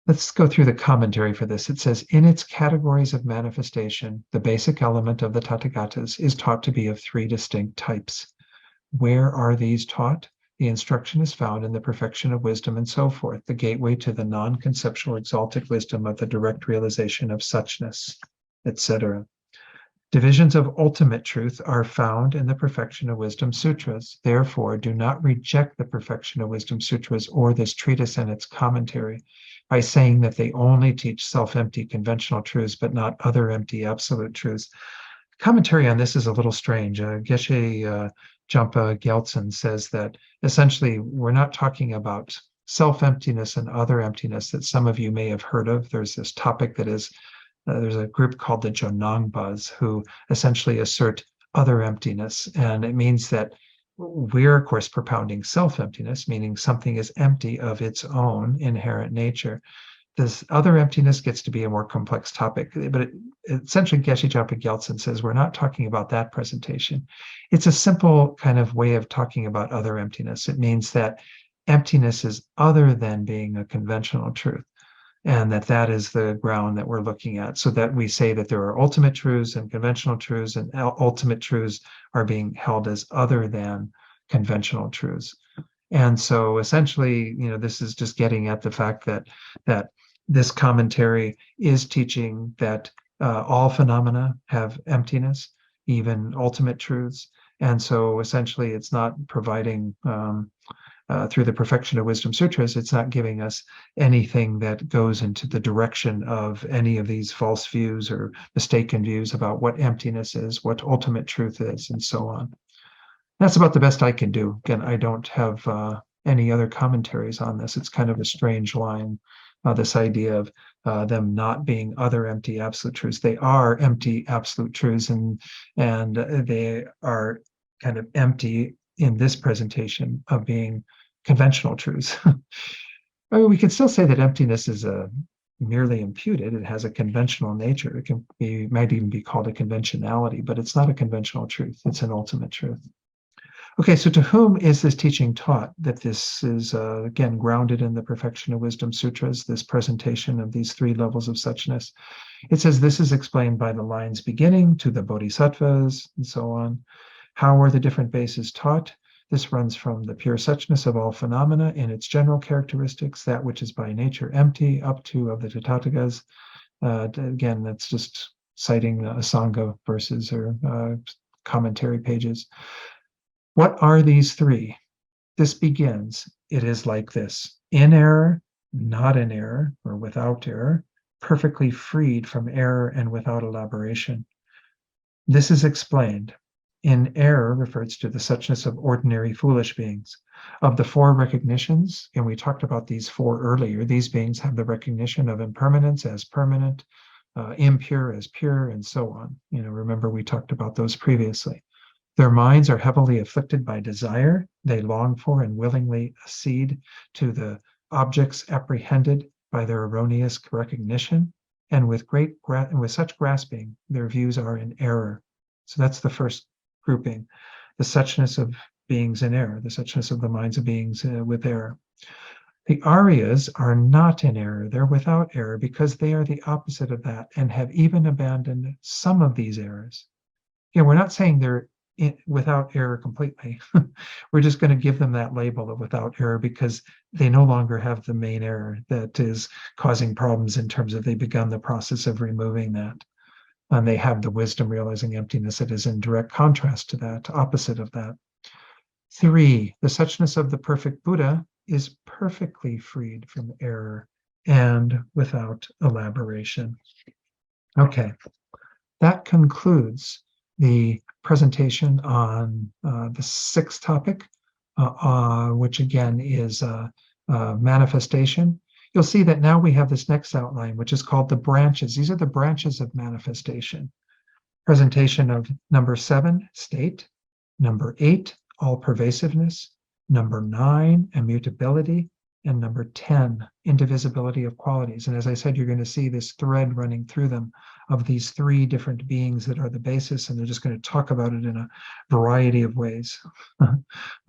Let's go through the commentary for this. It says, in its categories of manifestation, the basic element of the Tathagatas is taught to be of three distinct types. Where are these taught? The instruction is found in the perfection of wisdom and so forth, the gateway to the non-conceptual exalted wisdom of the direct realization of suchness, etc. Divisions of ultimate truth are found in the Perfection of Wisdom Sutras. Therefore, do not reject the Perfection of Wisdom Sutras or this treatise and its commentary, by saying that they only teach self-empty conventional truths, but not other empty absolute truths. Commentary on this is a little strange. Geshe Jampa Gyaltsen says that essentially we're not talking about self-emptiness and other emptiness that some of you may have heard of. There's this topic that is, there's a group called the Jonangbas who essentially assert other emptiness. And it means that we're, of course, propounding self-emptiness, meaning something is empty of its own inherent nature. This other emptiness gets to be a more complex topic, but essentially Geshe Jampa Gyaltsen says we're not talking about that presentation. It's a simple kind of way of talking about other emptiness. It means that emptiness is other than being a conventional truth, and that is the ground that we're looking at, so that we say that there are ultimate truths and conventional truths, and ultimate truths are being held as other than conventional truths. And so essentially, this is just getting at the fact that this commentary is teaching that all phenomena have emptiness, even ultimate truths. And so essentially, it's not providing, through the Perfection of Wisdom Sutras, it's not giving us anything that goes into the direction of any of these false views or mistaken views about what emptiness is, what ultimate truth is, and so on. That's about the best I can do. Again, I don't have any other commentaries on this. It's kind of a strange line, this idea of them not being other empty absolute truths. They are empty absolute truths, and they are kind of empty in this presentation of being conventional truths. I mean, we can still say that emptiness is merely imputed. It has a conventional nature. It might even be called a conventionality, but it's not a conventional truth. It's an ultimate truth. Okay, so to whom is this teaching taught? That this is, again, grounded in the Perfection of Wisdom Sutras, this presentation of these three levels of suchness. It says this is explained by the lines beginning to the Bodhisattvas and so on. How are the different bases taught? This runs from the pure suchness of all phenomena in its general characteristics, that which is by nature empty, up to of the Tathagatas. Again, that's just citing the Asanga verses or commentary pages. What are these three? This begins, it is like this: in error, not in error, or without error, perfectly freed from error and without elaboration. This is explained. In error refers to the suchness of ordinary foolish beings. Of the four recognitions, and we talked about these four earlier, these beings have the recognition of impermanence as permanent, impure as pure, and so on. Remember we talked about those previously. Their minds are heavily afflicted by desire. They long for and willingly accede to the objects apprehended by their erroneous recognition, and with such grasping, their views are in error. So that's the first grouping, the suchness of beings in error, the suchness of the minds of beings with error. The Aryas are not in error, they're without error, because they are the opposite of that and have even abandoned some of these errors. We're not saying they're without error completely. We're just going to give them that label of without error because they no longer have the main error that is causing problems in terms of they've begun the process of removing that. And they have the wisdom realizing emptiness that is in direct contrast to that, opposite of that. 3, the suchness of the perfect Buddha is perfectly freed from error and without elaboration. Okay, that concludes the presentation on the 6th topic, which again is manifestation. You'll see that now we have this next outline, which is called the branches. These are the branches of manifestation. Presentation of number 7, state. Number 8, all pervasiveness. Number 9, immutability. And number 10, indivisibility of qualities. And as I said, you're going to see this thread running through them of these 3 different beings that are the basis, and they're just going to talk about it in a variety of ways.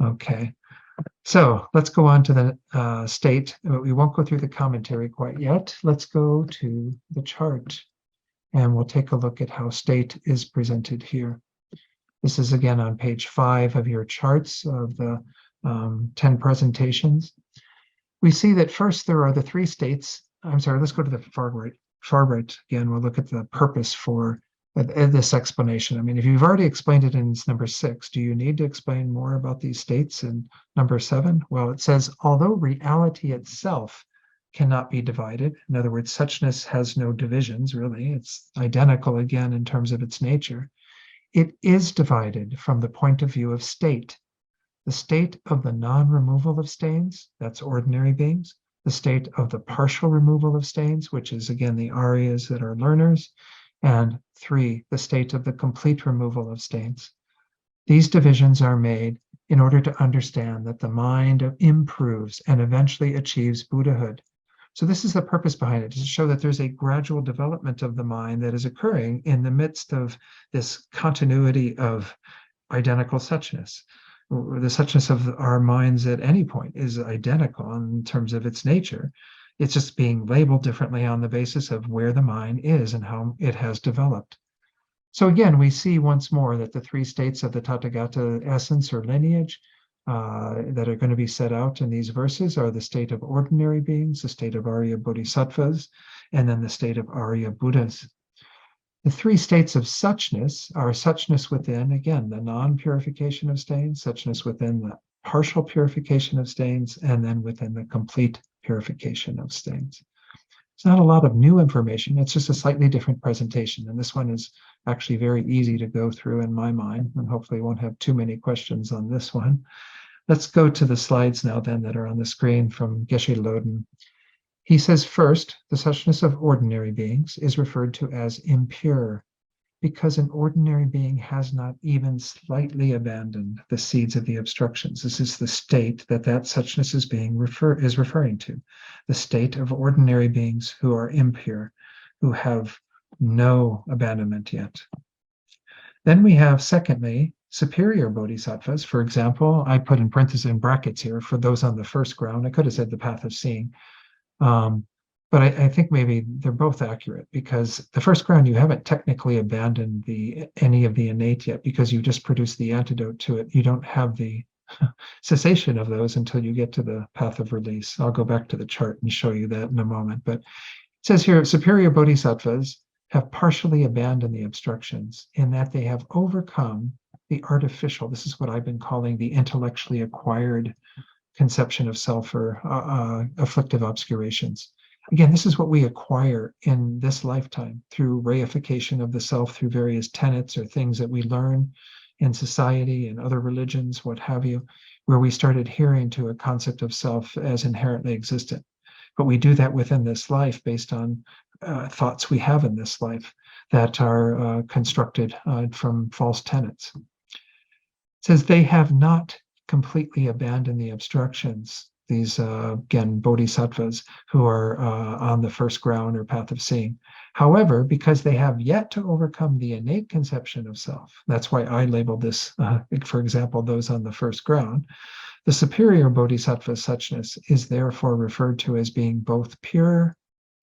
Okay. So let's go on to the state. We won't go through the commentary quite yet. Let's go to the chart, and we'll take a look at how state is presented here. This is again on page 5 of your charts of the 10 presentations. We see that first there are the 3 states. I'm sorry, let's go to the far right again. We'll look at the purpose for this explanation. I mean, if you've already explained it in number 6, do you need to explain more about these states in number 7? Well, it says, although reality itself cannot be divided. In other words, suchness has no divisions, really. It's identical again in terms of its nature. It is divided from the point of view of state. The state of the non-removal of stains, that's ordinary beings. The state of the partial removal of stains, which is again the Aryas that are learners. And 3, the state of the complete removal of stains. These divisions are made in order to understand that the mind improves and eventually achieves Buddhahood. So this is the purpose behind it, to show that there's a gradual development of the mind that is occurring in the midst of this continuity of identical suchness. The suchness of our minds at any point is identical in terms of its nature. It's just being labeled differently on the basis of where the mind is and how it has developed. So again, we see once more that the 3 states of the Tathagata essence or lineage that are going to be set out in these verses are the state of ordinary beings, the state of Arya Bodhisattvas, and then the state of Arya Buddhas. The 3 states of suchness are suchness within, again, the non-purification of stains, suchness within the partial purification of stains, and then within the complete purification of stains. It's not a lot of new information. It's just a slightly different presentation. And this one is actually very easy to go through in my mind, and hopefully won't have too many questions on this one. Let's go to the slides now then that are on the screen from Geshe Loden. He says, first, the suchness of ordinary beings is referred to as impure because an ordinary being has not even slightly abandoned the seeds of the obstructions. This is the state that suchness is referring to, the state of ordinary beings who are impure, who have no abandonment yet. Then we have, secondly, superior bodhisattvas. For example, I put in parentheses and brackets here for those on the first ground. I could have said the path of seeing. But I think maybe they're both accurate, because the first ground, you haven't technically abandoned any of the innate yet, because you just produced the antidote to it. You don't have the cessation of those until you get to the path of release. I'll go back to the chart and show you that in a moment. But it says here, superior bodhisattvas have partially abandoned the obstructions in that they have overcome the artificial, this is what I've been calling the intellectually acquired conception of self or afflictive obscurations. Again, this is what we acquire in this lifetime through reification of the self, through various tenets or things that we learn in society and other religions, what have you, where we start adhering to a concept of self as inherently existent. But we do that within this life based on thoughts we have in this life that are constructed from false tenets. It says they have not completely abandoned the obstructions. These, again, bodhisattvas who are on the first ground or path of seeing. However, because they have yet to overcome the innate conception of self, that's why I labeled this, for example, those on the first ground, the superior bodhisattva suchness is therefore referred to as being both pure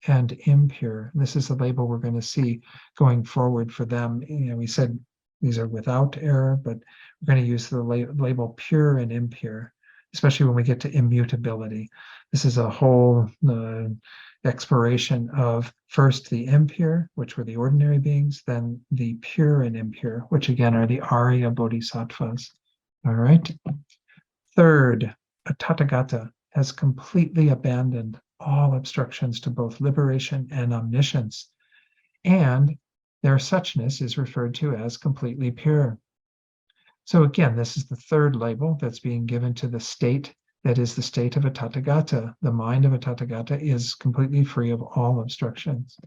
and impure. And this is the label we're going to see going forward for them. We said these are without error, but we're going to use the label pure and impure, especially when we get to immutability. This is a whole exploration of first the impure, which were the ordinary beings, then the pure and impure, which again are the Arya Bodhisattvas. All right. Third, a Tathagata has completely abandoned all obstructions to both liberation and omniscience, and their suchness is referred to as completely pure. So again, this is the third label that's being given to the state that is the state of a Tathagata. The mind of a Tathagata is completely free of all obstructions.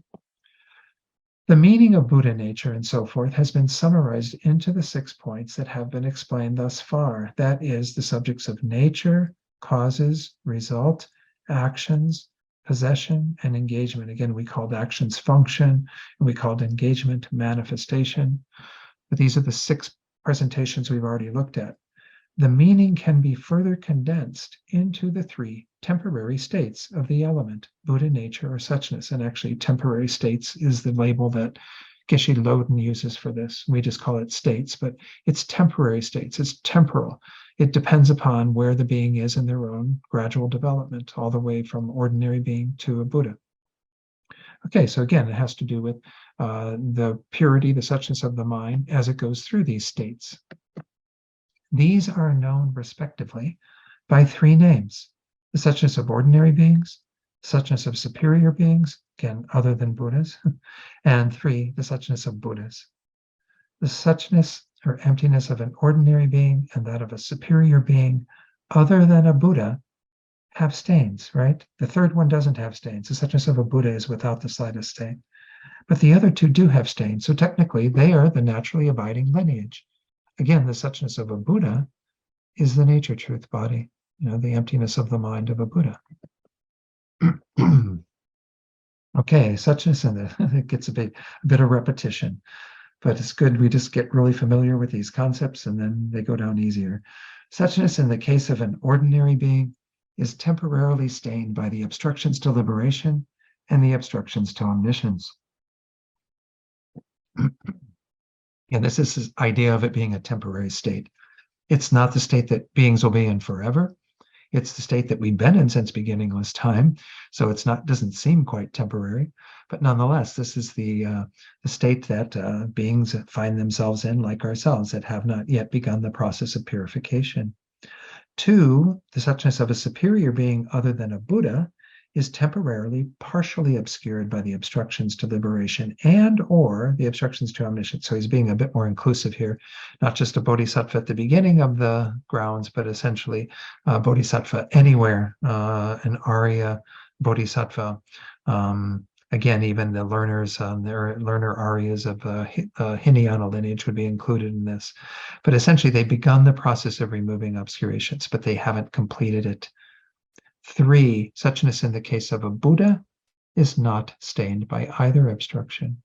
The meaning of Buddha nature and so forth has been summarized into the 6 points that have been explained thus far. That is the subjects of nature, causes, result, actions, possession, and engagement. Again, we called actions function, and we called engagement manifestation. But these are the 6 presentations we've already looked at. The meaning can be further condensed into the 3 temporary states of the element, Buddha nature or suchness. And actually, temporary states is the label that Geshe Loden uses for this. We just call it states, but it's temporary states. It's temporal. It depends upon where the being is in their own gradual development, all the way from ordinary being to a Buddha. Okay, so again, it has to do with the purity, the suchness of the mind as it goes through these states. These are known respectively by 3 names: the suchness of ordinary beings, suchness of superior beings, again, other than Buddhas. And 3, the suchness of Buddhas. The suchness or emptiness of an ordinary being and that of a superior being other than a Buddha have stains, right? The third one doesn't have stains. The suchness of a Buddha is without the slightest stain. But the other two do have stains. So technically, they are the naturally abiding lineage. Again, the suchness of a Buddha is the nature truth body, the emptiness of the mind of a Buddha. Okay, suchness, and it gets a bit of repetition, but it's good we just get really familiar with these concepts and then they go down easier. Suchness in the case of an ordinary being is temporarily stained by the obstructions to liberation and the obstructions to omniscience. And this is this idea of it being a temporary state. It's not the state that beings will be in forever. It's the state that we've been in since beginningless time. So it's not, doesn't seem quite temporary, but nonetheless, this is the state that beings find themselves in, like ourselves, that have not yet begun the process of purification. 2, the suchness of a superior being other than a Buddha is temporarily partially obscured by the obstructions to liberation and or the obstructions to omniscience. So he's being a bit more inclusive here, not just a bodhisattva at the beginning of the grounds, but essentially bodhisattva anywhere, an Arya bodhisattva. Again, even the learners, their learner Aryas of Hinayana lineage would be included in this. But essentially, they've begun the process of removing obscurations, but they haven't completed it. 3, suchness in the case of a Buddha is not stained by either obstruction.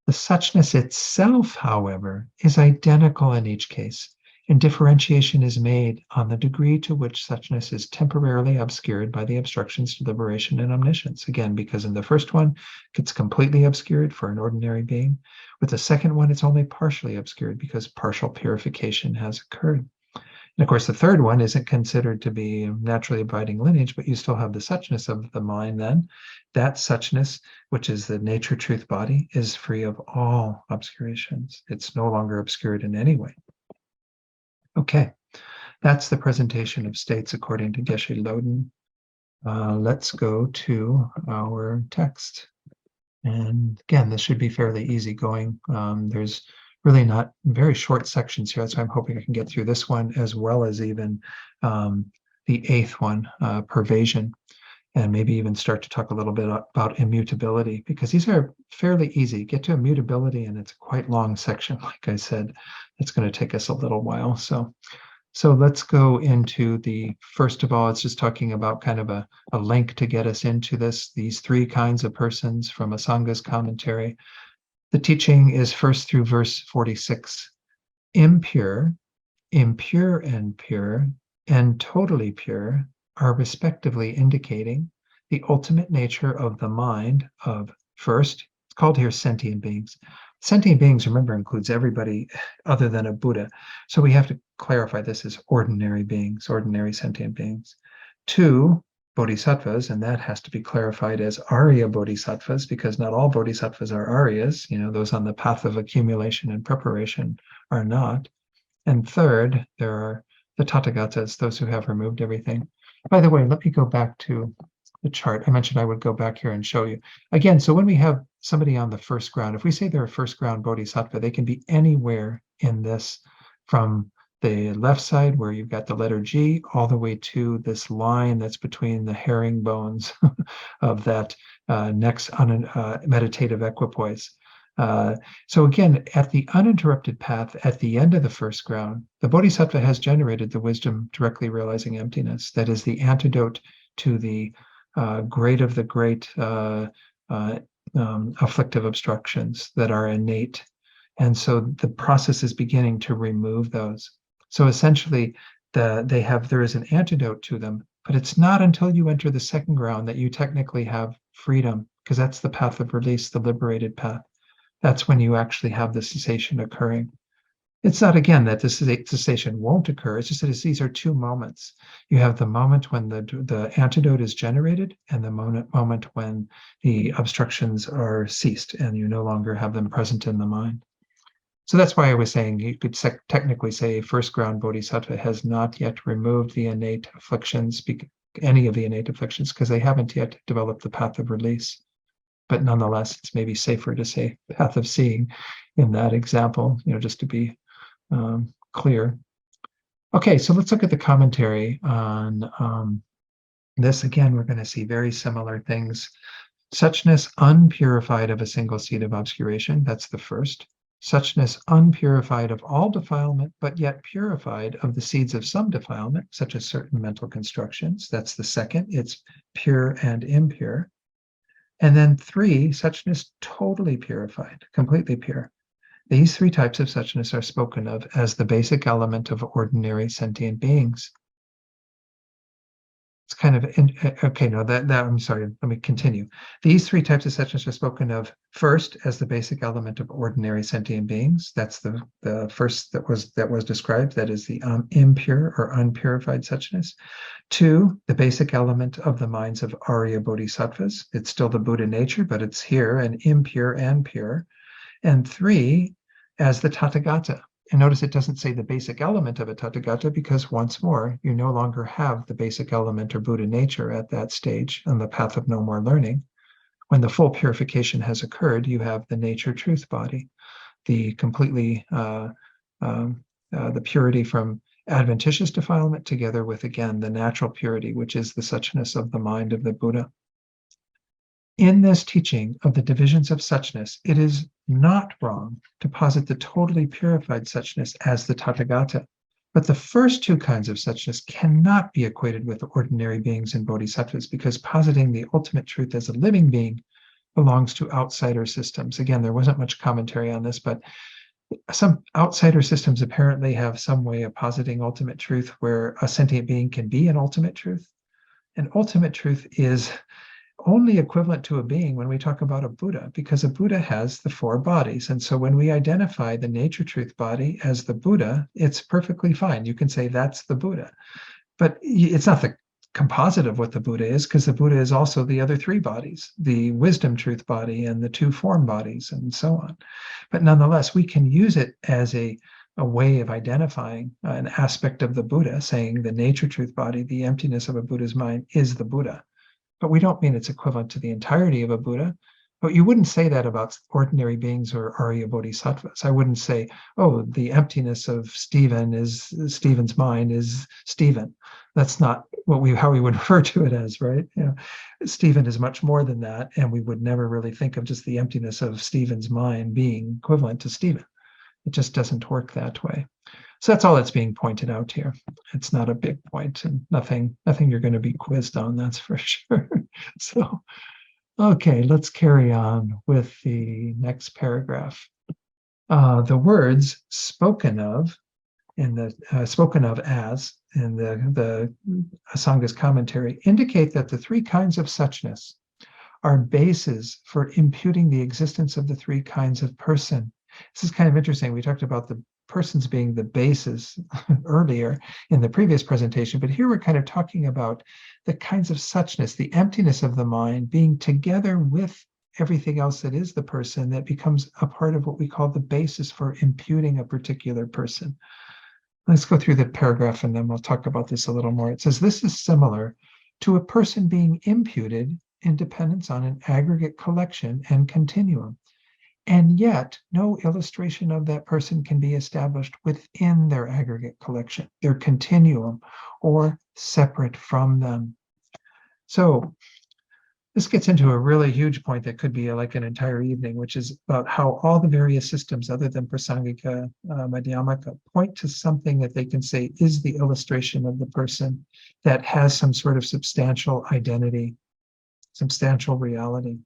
The suchness itself, however, is identical in each case, and differentiation is made on the degree to which suchness is temporarily obscured by the obstructions to liberation and omniscience. Again, because in the first one, it's completely obscured for an ordinary being. With the second one, it's only partially obscured because partial purification has occurred. And of course, the third one isn't considered to be naturally abiding lineage, but you still have the suchness of the mind then. That suchness, which is the nature truth body, is free of all obscurations. It's no longer obscured in any way. Okay, that's the presentation of states according to Geshe Loden. Let's go to our text. And again, this should be fairly easy going. There's really not very short sections here. That's why I'm hoping I can get through this one as well as even the 8th one, pervasion, and maybe even start to talk a little bit about immutability, because these are fairly easy. Get to immutability, and it's a quite long section. Like I said, it's going to take us a little while. So let's go into the, first of all, it's just talking about kind of a link to get us into this, these 3 kinds of persons from Asanga's commentary. The teaching is first through verse 46. Impure, impure and pure, and totally pure are respectively indicating the ultimate nature of the mind of, first, it's called here sentient beings. Sentient beings, remember, includes everybody other than a Buddha. So we have to clarify this as ordinary beings, ordinary sentient beings. 2, bodhisattvas, and that has to be clarified as Arya bodhisattvas, because not all bodhisattvas are Aryas. Those on the path of accumulation and preparation are not. And 3rd, there are the Tathagatas, those who have removed everything. By the way, let me go back to the chart. I mentioned I would go back here and show you. Again, so when we have somebody on the first ground, if we say they're a first ground bodhisattva, they can be anywhere in this, from the left side where you've got the letter G all the way to this line that's between the herringbones of that next meditative equipoise. So again, at the uninterrupted path, at the end of the first ground, the bodhisattva has generated the wisdom directly realizing emptiness. That is the antidote to the great of the great afflictive obstructions that are innate. And so the process is beginning to remove those. So essentially, there is an antidote to them, but it's not until you enter the second ground that you technically have freedom, because that's the path of release, the liberated path. That's when you actually have the cessation occurring. It's not, again, that this cessation won't occur. It's just that these are 2 moments. You have the moment when the antidote is generated, and the moment when the obstructions are ceased and you no longer have them present in the mind. So that's why I was saying you could technically say first ground bodhisattva has not yet removed the innate afflictions, any of the innate afflictions because they haven't yet developed the path of release. But nonetheless, it's maybe safer to say path of seeing in that example, just to be clear. Okay, so let's look at the commentary on this. Again, we're going to see very similar things. Suchness unpurified of a single seed of obscuration, that's the first. Suchness unpurified of all defilement, but yet purified of the seeds of some defilement, such as certain mental constructions. That's the second. It's pure and impure. And then 3, suchness totally purified, completely pure. These 3 types of suchness are spoken of as the basic element of ordinary sentient beings. It's kind of, okay, no, that I'm sorry, let me continue. These 3 types of suchness are spoken of first as the basic element of ordinary sentient beings. That's the first that was described, that is the impure or unpurified suchness. 2, the basic element of the minds of Arya Bodhisattvas. It's still the Buddha nature, but it's here an impure and pure. And 3, as the Tathagata. And notice it doesn't say the basic element of a Tathagata because once more, you no longer have the basic element or Buddha nature at that stage on the path of no more learning. When the full purification has occurred, you have the nature truth body, the completely, the purity from adventitious defilement together with, again, the natural purity, which is the suchness of the mind of the Buddha. In this teaching of the divisions of suchness, it is not wrong to posit the totally purified suchness as the Tathagata, but the first 2 kinds of suchness cannot be equated with ordinary beings and bodhisattvas because positing the ultimate truth as a living being belongs to outsider systems. Again, there wasn't much commentary on this, but some outsider systems apparently have some way of positing ultimate truth where a sentient being can be an ultimate truth. And ultimate truth is only equivalent to a being when we talk about a Buddha, because a Buddha has the 4 bodies. And so when we identify the nature truth body as the Buddha, it's perfectly fine. You can say that's the Buddha. But it's not the composite of what the Buddha is, because the Buddha is also the other 3 bodies, the wisdom truth body and the 2 form bodies and so on. But nonetheless, we can use it as a way of identifying an aspect of the Buddha, saying the nature truth body, the emptiness of a Buddha's mind is the Buddha. But we don't mean it's equivalent to the entirety of a Buddha. But you wouldn't say that about ordinary beings or Arya Bodhisattvas. I wouldn't say, oh, the emptiness of Stephen's mind is Stephen. That's not how we would refer to it as, right? Stephen is much more than that, and we would never really think of just the emptiness of Stephen's mind being equivalent to Stephen. It just doesn't work that way. So that's all that's being pointed out here. It's not a big point and nothing you're going to be quizzed on, that's for sure. So, okay, let's carry on with the next paragraph. The words spoken of in the spoken of as in the Asanga's commentary indicate that the 3 kinds of suchness are bases for imputing the existence of the 3 kinds of person. This is kind of interesting. We talked about the persons being the basis earlier in the previous presentation, but here we're kind of talking about the kinds of suchness, the emptiness of the mind being together with everything else that is the person that becomes a part of what we call the basis for imputing a particular person. Let's go through the paragraph and then we'll talk about this a little more. It says, this is similar to a person being imputed in dependence on an aggregate collection and continuum. And yet, no illustration of that person can be established within their aggregate collection, their continuum, or separate from them. So this gets into a really huge point that could be like an entire evening, which is about how all the various systems other than Prasangika, Madhyamaka point to something that they can say is the illustration of the person that has some sort of substantial identity, substantial reality.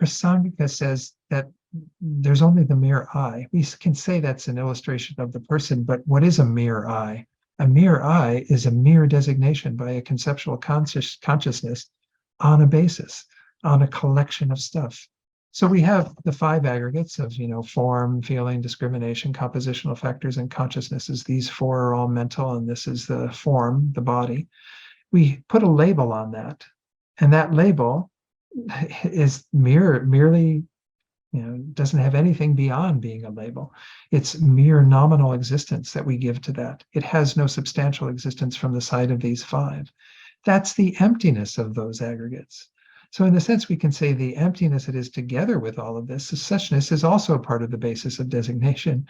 Prasangika says that there's only the mere I. We can say that's an illustration of the person, but what is a mere I? A mere I is a mere designation by a conceptual consciousness on a basis, on a collection of stuff. So we have the 5 aggregates of, form, feeling, discrimination, compositional factors, and consciousnesses. These 4 are all mental, and this is the form, the body. We put a label on that, and that label is merely doesn't have anything beyond being a label. It's mere nominal existence that we give to that. It has no substantial existence from the side of these 5. That's the emptiness of those aggregates. So in a sense, we can say the emptiness that is together with all of this, the suchness, is also a part of the basis of designation.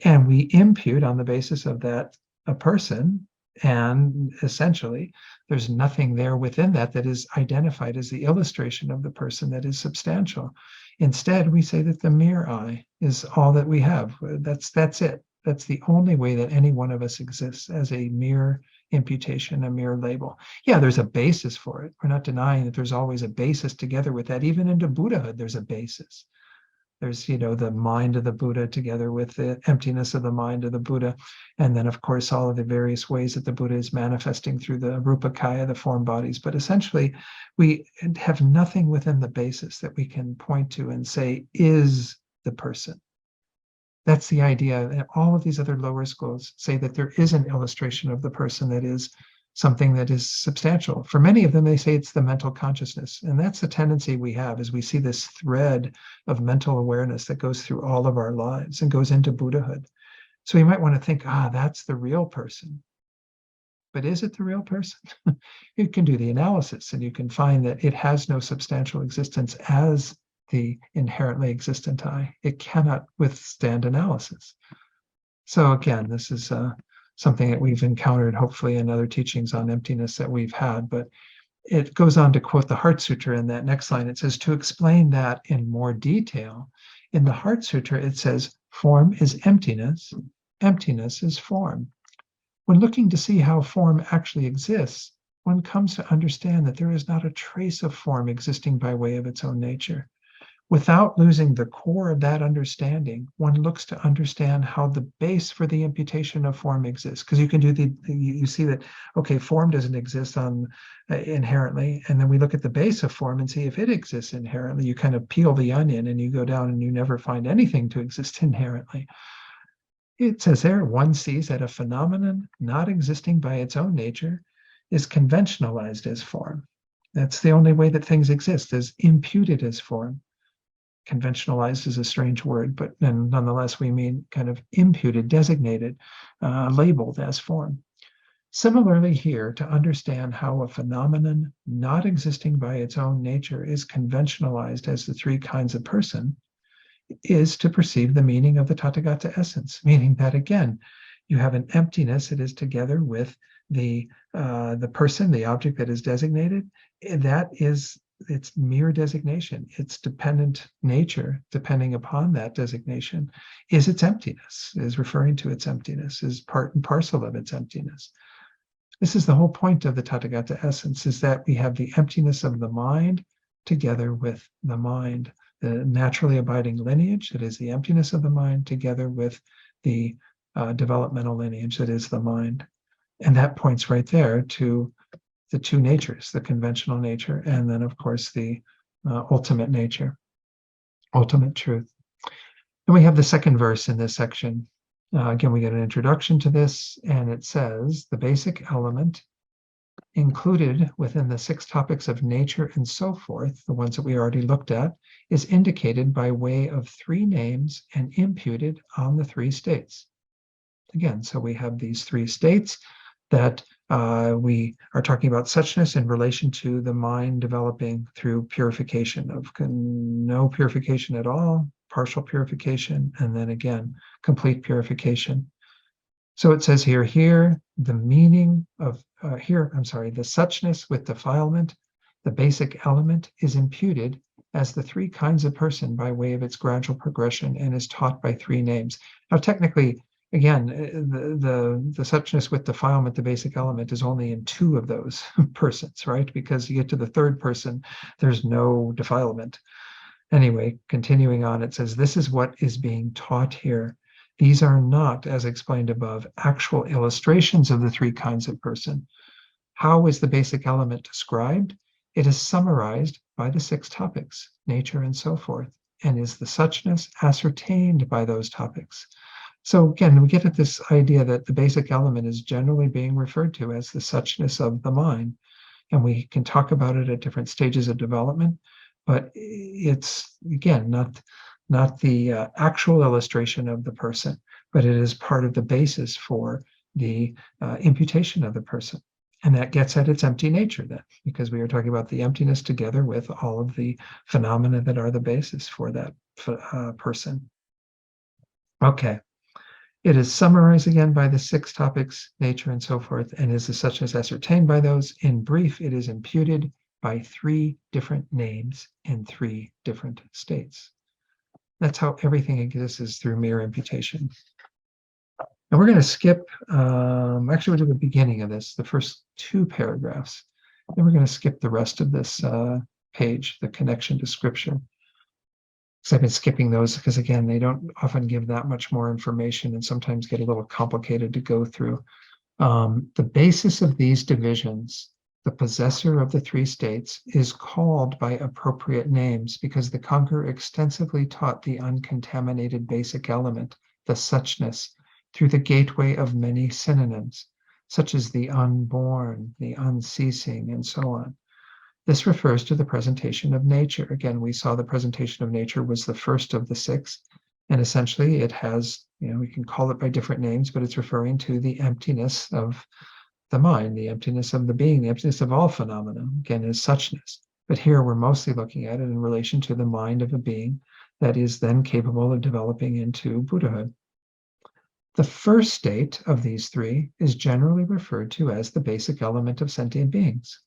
And we impute on the basis of that a person, and essentially there's nothing there within that that is identified as the illustration of the person that is substantial. Instead, we say that the mere I is all that we have. That's it. That's the only way that any one of us exists, as a mere imputation, a mere label. Yeah, there's a basis for it. We're not denying that there's always a basis together with that. Even into Buddhahood, there's a basis. There's, the mind of the Buddha together with the emptiness of the mind of the Buddha. And then, of course, all of the various ways that the Buddha is manifesting through the Rupakaya, the form bodies. But essentially, we have nothing within the basis that we can point to and say is the person. That's the idea. And all of these other lower schools say that there is an illustration of the person that is something that is substantial. For many of them, they say it's the mental consciousness. And that's the tendency we have, is we see this thread of mental awareness that goes through all of our lives and goes into Buddhahood. So you might want to think, that's the real person. But is it the real person? You can do the analysis and you can find that it has no substantial existence as the inherently existent I. It cannot withstand analysis. So again, this is something that we've encountered, hopefully, in other teachings on emptiness that we've had. But it goes on to quote the Heart Sutra in that next line. It says, to explain that in more detail, in the Heart Sutra, it says, form is emptiness, emptiness is form. When looking to see how form actually exists, one comes to understand that there is not a trace of form existing by way of its own nature. Without losing the core of that understanding, one looks to understand how the base for the imputation of form exists. Because you can do you see that, okay, form doesn't exist inherently, and then we look at the base of form and see if it exists inherently. You kind of peel the onion and you go down and you never find anything to exist inherently. It says there, one sees that a phenomenon not existing by its own nature is conventionalized as form. That's the only way that things exist, is imputed as form. Conventionalized is a strange word, but nonetheless, we mean kind of imputed, designated, labeled as form. Similarly here, to understand how a phenomenon not existing by its own nature is conventionalized as the three kinds of person is to perceive the meaning of the Tathagata essence, meaning that, again, you have an emptiness that is together with the person, the object that is designated. That is its mere designation. Its dependent nature, depending upon that designation, is its emptiness, is referring to its emptiness, is part and parcel of its emptiness. This is the whole point of the Tathagata essence, is that we have the emptiness of the mind together with the mind, the naturally abiding lineage, that is the emptiness of the mind, together with the developmental lineage, that is the mind. And that points right there to the two natures, the conventional nature, and then, of course, the ultimate nature, ultimate truth. And we have the second verse in this section. Again, we get an introduction to this, and it says, the basic element included within the 6 topics of nature and so forth, the ones that we already looked at, is indicated by way of 3 names and imputed on the 3 states. Again, so we have these 3 states that we are talking about suchness in relation to the mind developing through purification of no purification at all, partial purification, and then again, complete purification. So it says here, the meaning of, the suchness with defilement, the basic element, is imputed as the 3 kinds of person by way of its gradual progression and is taught by 3 names. Now, technically, again, the suchness with defilement, the basic element, is only in 2 of those persons, right? Because you get to the 3rd person, there's no defilement. Anyway, continuing on, it says, this is what is being taught here. These are not, as explained above, actual illustrations of the 3 kinds of person. How is the basic element described? It is summarized by the 6 topics, nature and so forth, and is the suchness ascertained by those topics. So again, we get at this idea that the basic element is generally being referred to as the suchness of the mind. And we can talk about it at different stages of development, but it's, again, not the actual illustration of the person, but it is part of the basis for the imputation of the person. And that gets at its empty nature then, because we are talking about the emptiness together with all of the phenomena that are the basis for that person. Okay. It is summarized again by the 6 topics, nature and so forth, and is the suchness ascertained by those. In brief, it is imputed by 3 different names in 3 different states. That's how everything exists, is through mere imputation. And we're going to skip, actually we'll do the beginning of this, the first 2 paragraphs. Then we're going to skip the rest of this page, the connection to scripture. Because I've been skipping those because, again, they don't often give that much more information and sometimes get a little complicated to go through. The basis of these divisions, the possessor of the 3 states, is called by appropriate names because the conqueror extensively taught the uncontaminated basic element, the suchness, through the gateway of many synonyms, such as the unborn, the unceasing, and so on. This refers to the presentation of nature. Again, we saw the presentation of nature was the first of the 6, and essentially it has, we can call it by different names, but it's referring to the emptiness of the mind, the emptiness of the being, the emptiness of all phenomena, again, is suchness. But here we're mostly looking at it in relation to the mind of a being that is then capable of developing into Buddhahood. The first state of these 3 is generally referred to as the basic element of sentient beings.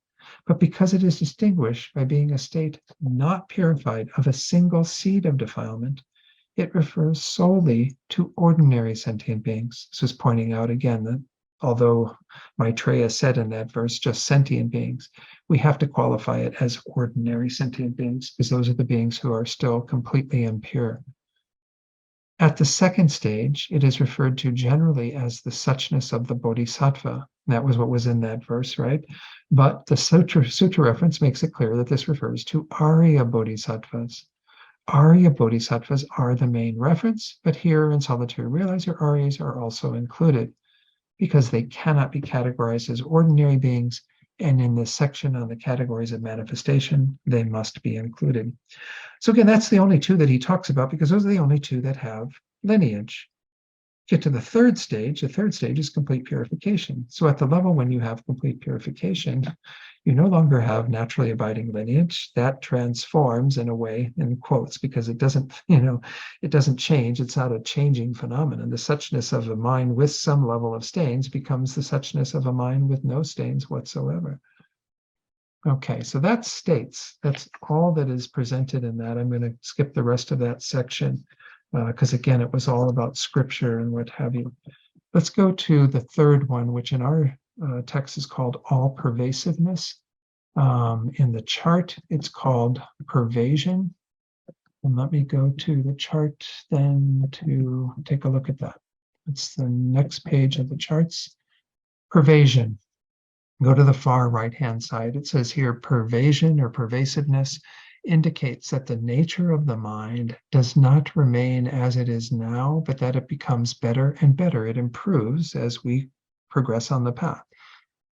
But because it is distinguished by being a state not purified of a single seed of defilement, it refers solely to ordinary sentient beings. This is pointing out again that although Maitreya said in that verse just sentient beings, we have to qualify it as ordinary sentient beings because those are the beings who are still completely impure. At the second stage, it is referred to generally as the suchness of the bodhisattva. That was what was in that verse, right? But the sutra reference makes it clear that this refers to Arya bodhisattvas. Arya bodhisattvas are the main reference, but here in Solitary Realizer, Aryas are also included because they cannot be categorized as ordinary beings, and in this section on the categories of manifestation, they must be included. So again, that's the only 2 that he talks about because those are the only 2 that have lineage. Get to the third stage is complete purification. So at the level when you have complete purification, you no longer have naturally abiding lineage. That transforms in a way, in quotes, because it doesn't, it doesn't change. It's not a changing phenomenon. The suchness of a mind with some level of stains becomes the suchness of a mind with no stains whatsoever. Okay, so that's states. That's all that is presented in that. I'm going to skip the rest of that section because, again, it was all about scripture and what have you. Let's go to the third one, which in our text is called all pervasiveness. In the chart, it's called pervasion. And let me go to the chart then to take a look at that. It's the next page of the charts. Pervasion. Go to the far right-hand side. It says here, pervasion or pervasiveness indicates that the nature of the mind does not remain as it is now, but that it becomes better and better. It improves as we progress on the path.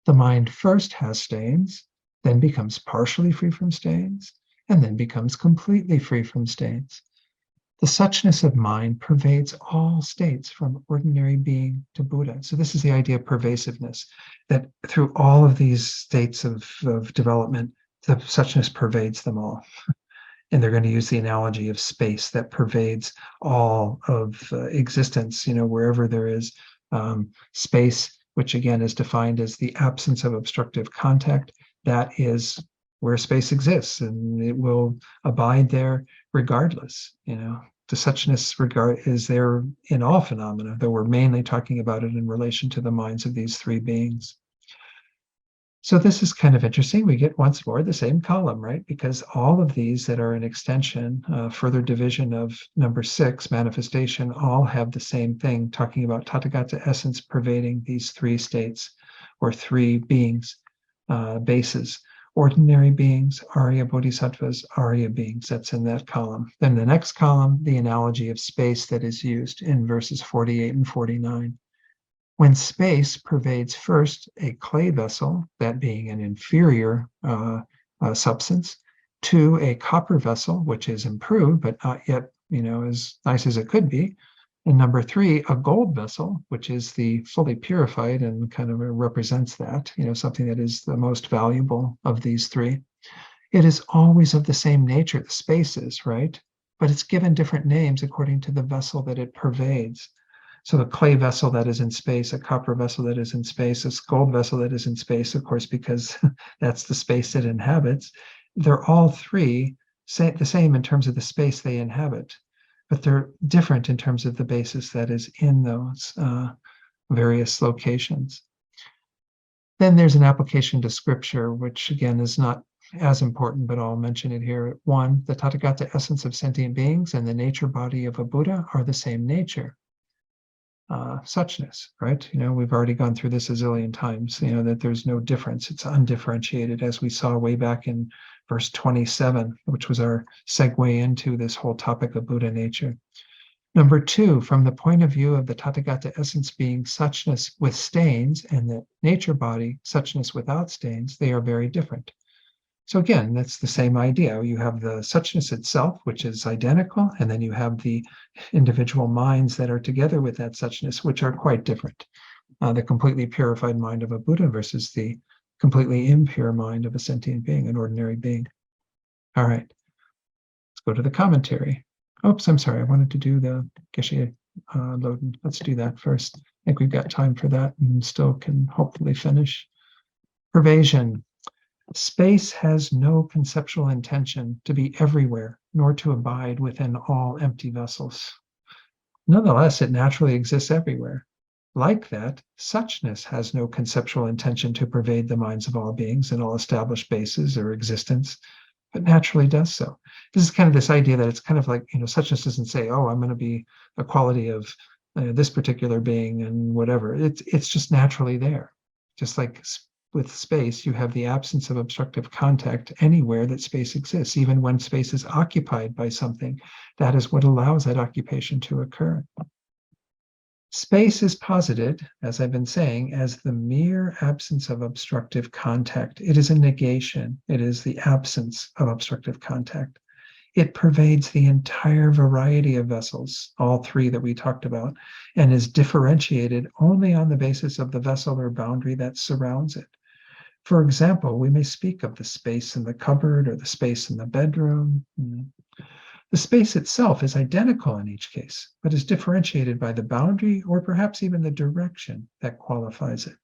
The mind first has stains, then becomes partially free from stains, and then becomes completely free from stains. The suchness of mind pervades all states from ordinary being to Buddha. So this is the idea of pervasiveness, that through all of these states of development, the suchness pervades them all. And they're going to use the analogy of space that pervades all of existence, wherever there is space, which again is defined as the absence of obstructive contact. That is where space exists, and it will abide there regardless. The suchness regard is there in all phenomena, though we're mainly talking about it in relation to the minds of these 3 beings. So this is kind of interesting. We get once more the same column, right? Because all of these that are an extension, further division of number 6, manifestation, all have the same thing, talking about Tathagata essence pervading these 3 states or 3 beings, bases. Ordinary beings, Arya bodhisattvas, Arya beings. That's in that column. Then the next column, the analogy of space that is used in verses 48 and 49. When space pervades first a clay vessel, that being an inferior substance, to a copper vessel, which is improved, but not yet, as nice as it could be, And number 3, a gold vessel, which is the fully purified and kind of represents that, something that is the most valuable of these 3. It is always of the same nature, the space is, right? But it's given different names according to the vessel that it pervades. So a clay vessel that is in space, a copper vessel that is in space, a gold vessel that is in space, of course, because that's the space it inhabits. They're all 3 the same in terms of the space they inhabit, but they're different in terms of the basis that is in those various locations. Then there's an application to scripture, which again is not as important, but I'll mention it here. 1, the Tathagata essence of sentient beings and the nature body of a Buddha are the same nature. Suchness, right? We've already gone through this a zillion times, that there's no difference. It's undifferentiated, as we saw way back in verse 27, which was our segue into this whole topic of Buddha nature. Number 2, from the point of view of the Tathagata essence being suchness with stains and the nature body suchness without stains, they are very different. So again, that's the same idea. You have the suchness itself, which is identical, and then you have the individual minds that are together with that suchness, which are quite different. The completely purified mind of a Buddha versus the completely impure mind of a sentient being, an ordinary being. All right, let's go to the commentary. Oops, I'm sorry, I wanted to do the Geshe Loden. Let's do that first. I think we've got time for that and still can hopefully finish. Pervasion. Space has no conceptual intention to be everywhere, nor to abide within all empty vessels. Nonetheless, it naturally exists everywhere. Like that, suchness has no conceptual intention to pervade the minds of all beings in all established bases or existence, but naturally does so. This is kind of this idea that it's kind of like, suchness doesn't say, oh, I'm going to be a quality of this particular being and whatever. It's just naturally there. Just like with space, you have the absence of obstructive contact anywhere that space exists, even when space is occupied by something. That is what allows that occupation to occur. Space is posited, as I've been saying, as the mere absence of obstructive contact. It is a negation. It is the absence of obstructive contact. It pervades the entire variety of vessels, all 3 that we talked about, and is differentiated only on the basis of the vessel or boundary that surrounds it. For example, we may speak of the space in the cupboard or the space in the bedroom. The space itself is identical in each case, but is differentiated by the boundary or perhaps even the direction that qualifies it.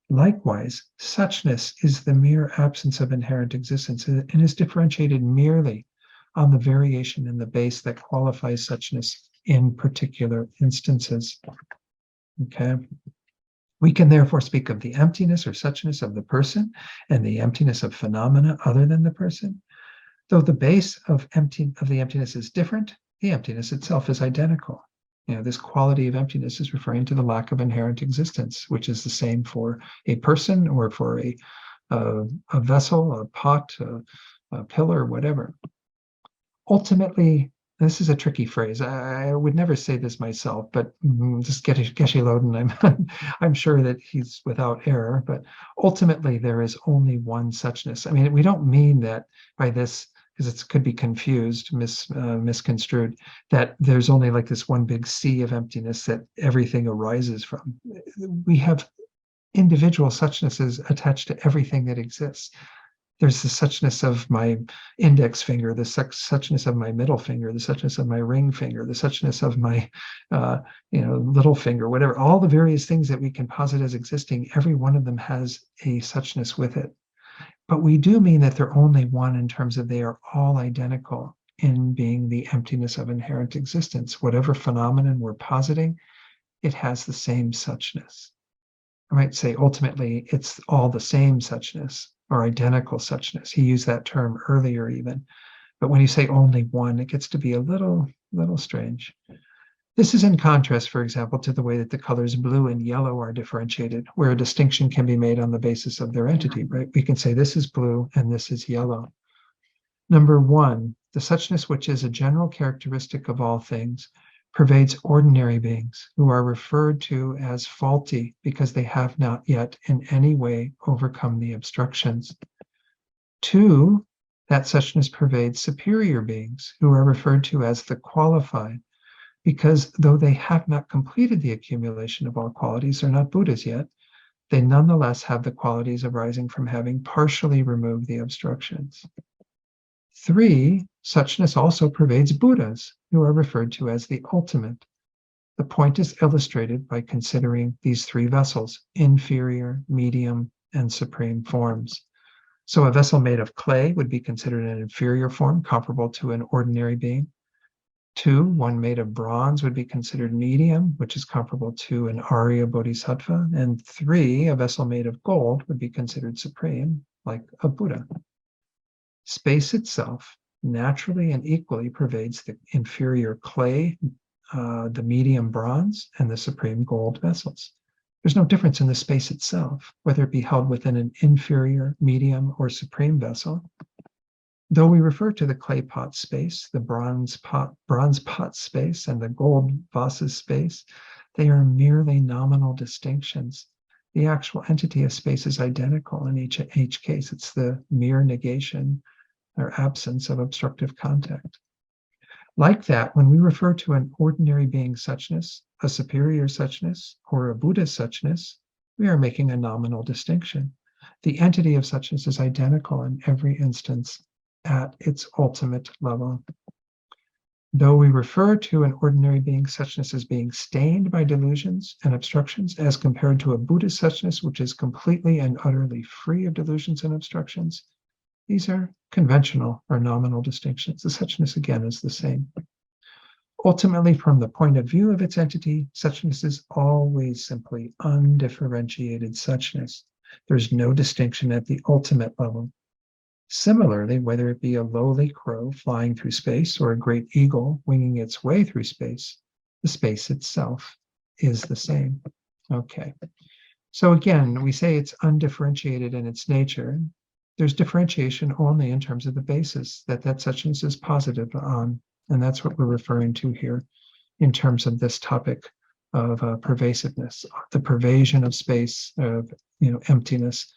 Likewise, suchness is the mere absence of inherent existence and is differentiated merely on the variation in the base that qualifies suchness in particular instances. Okay. We can therefore speak of the emptiness or suchness of the person and the emptiness of phenomena other than the person. Though the base of the emptiness is different, the emptiness itself is identical. This quality of emptiness is referring to the lack of inherent existence, which is the same for a person or for a vessel, a pot, a pillar, whatever. Ultimately, this is a tricky phrase. I would never say this myself, but just Geshe Loden, I'm sure that he's without error, but ultimately there is only one suchness. I mean, we don't mean that by this, because it could be confused, misconstrued, that there's only like this one big sea of emptiness that everything arises from. We have individual suchnesses attached to everything that exists. There's the suchness of my index finger, the suchness of my middle finger, the suchness of my ring finger, the suchness of my little finger, whatever. All the various things that we can posit as existing, every one of them has a suchness with it. But we do mean that they're only one in terms of they are all identical in being the emptiness of inherent existence. Whatever phenomenon we're positing, it has the same suchness. I might say ultimately it's all the same suchness or identical suchness. He used that term earlier even. But when you say only one, it gets to be a little strange. This is in contrast, for example, to the way that the colors blue and yellow are differentiated, where a distinction can be made on the basis of their entity, right? We can say this is blue and this is yellow. Number 1, the suchness which is a general characteristic of all things pervades ordinary beings who are referred to as faulty because they have not yet in any way overcome the obstructions. 2, that suchness pervades superior beings who are referred to as the qualified because though they have not completed the accumulation of all qualities, they're not Buddhas yet, they nonetheless have the qualities arising from having partially removed the obstructions. 3, suchness also pervades Buddhas, who are referred to as the ultimate. The point is illustrated by considering these 3 vessels, inferior, medium, and supreme forms. So a vessel made of clay would be considered an inferior form, comparable to an ordinary being. 2, one made of bronze would be considered medium, which is comparable to an Arya Bodhisattva. And 3, a vessel made of gold would be considered supreme, like a Buddha. Space itself naturally and equally pervades the inferior clay, the medium bronze, and the supreme gold vessels. There's no difference in the space itself, whether it be held within an inferior, medium, or supreme vessel. Though we refer to the clay pot space, the bronze pot space, and the gold vases space, they are merely nominal distinctions. The actual entity of space is identical in each case. It's the mere negation or absence of obstructive contact. Like that, when we refer to an ordinary being suchness, a superior suchness, or a Buddha suchness, we are making a nominal distinction. The entity of suchness is identical in every instance at its ultimate level. Though we refer to an ordinary being suchness as being stained by delusions and obstructions, as compared to a Buddha suchness, which is completely and utterly free of delusions and obstructions, these are conventional or nominal distinctions. The suchness, again, is the same. Ultimately, from the point of view of its entity, suchness is always simply undifferentiated suchness. There's no distinction at the ultimate level. Similarly, whether it be a lowly crow flying through space or a great eagle winging its way through space, the space itself is the same. Okay. So again, we say it's undifferentiated in its nature. There's differentiation only in terms of the basis that suchness is positive on, and that's what we're referring to here in terms of this topic of pervasiveness, the pervasion of space, of emptiness.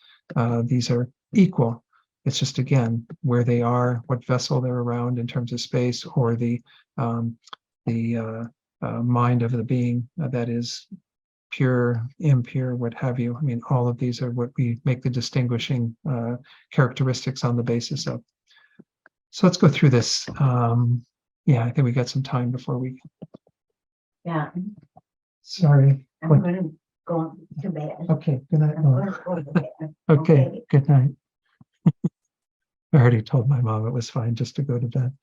These are equal. It's just, again, where they are, what vessel they're around in terms of space, or the mind of the being that is pure, impure, what have you. I mean, all of these are what we make the distinguishing characteristics on the basis of. So let's go through this. Yeah, I think we got some time before we. Yeah. Sorry. I'm going to go to bed. Okay, good night. I'm going to go to bed. Okay, good night. I already told my mom it was fine just to go to bed.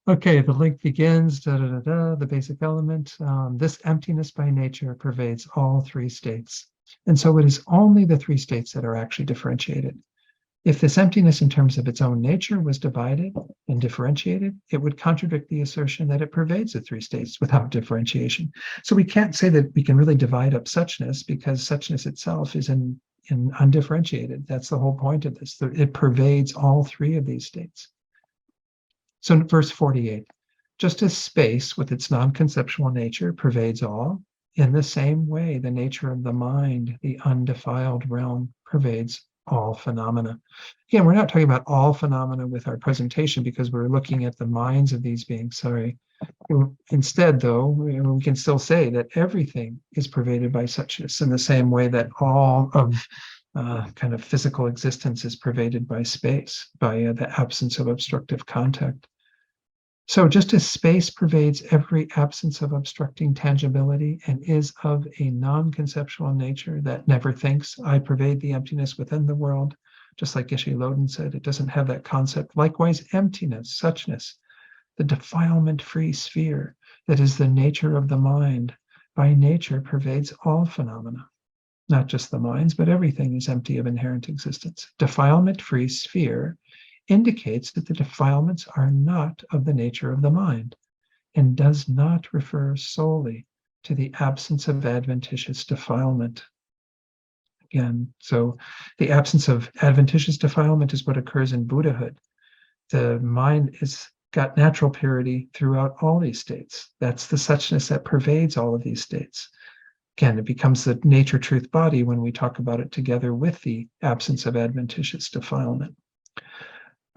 Okay, the link begins, the basic element. This emptiness by nature pervades all 3 states. And so it is only the 3 states that are actually differentiated. If this emptiness in terms of its own nature was divided and differentiated, it would contradict the assertion that it pervades the 3 states without differentiation. So we can't say that we can really divide up suchness, because suchness itself is in undifferentiated. That's the whole point of this. It pervades all 3 of these states. So in verse 48, just as space with its non-conceptual nature pervades all, in the same way the nature of the mind, the undefiled realm, pervades all phenomena. Again, we're not talking about all phenomena with our presentation, because we're looking at the minds of these beings. Sorry. Instead, though, we can still say that everything is pervaded by suchness, in the same way that all of kind of physical existence is pervaded by space, by the absence of obstructive contact. So just as space pervades every absence of obstructing tangibility and is of a non-conceptual nature that never thinks, I pervade the emptiness within the world, just like Geshe Loden said, it doesn't have that concept. Likewise, emptiness, suchness, the defilement-free sphere that is the nature of the mind, by nature pervades all phenomena. Not just the minds, but everything is empty of inherent existence. Defilement-free sphere indicates that the defilements are not of the nature of the mind, and does not refer solely to the absence of adventitious defilement. Again, so the absence of adventitious defilement is what occurs in Buddhahood. The mind is got natural purity throughout all these states. That's the suchness that pervades all of these states. Again, it becomes the nature truth body when we talk about it together with the absence of adventitious defilement.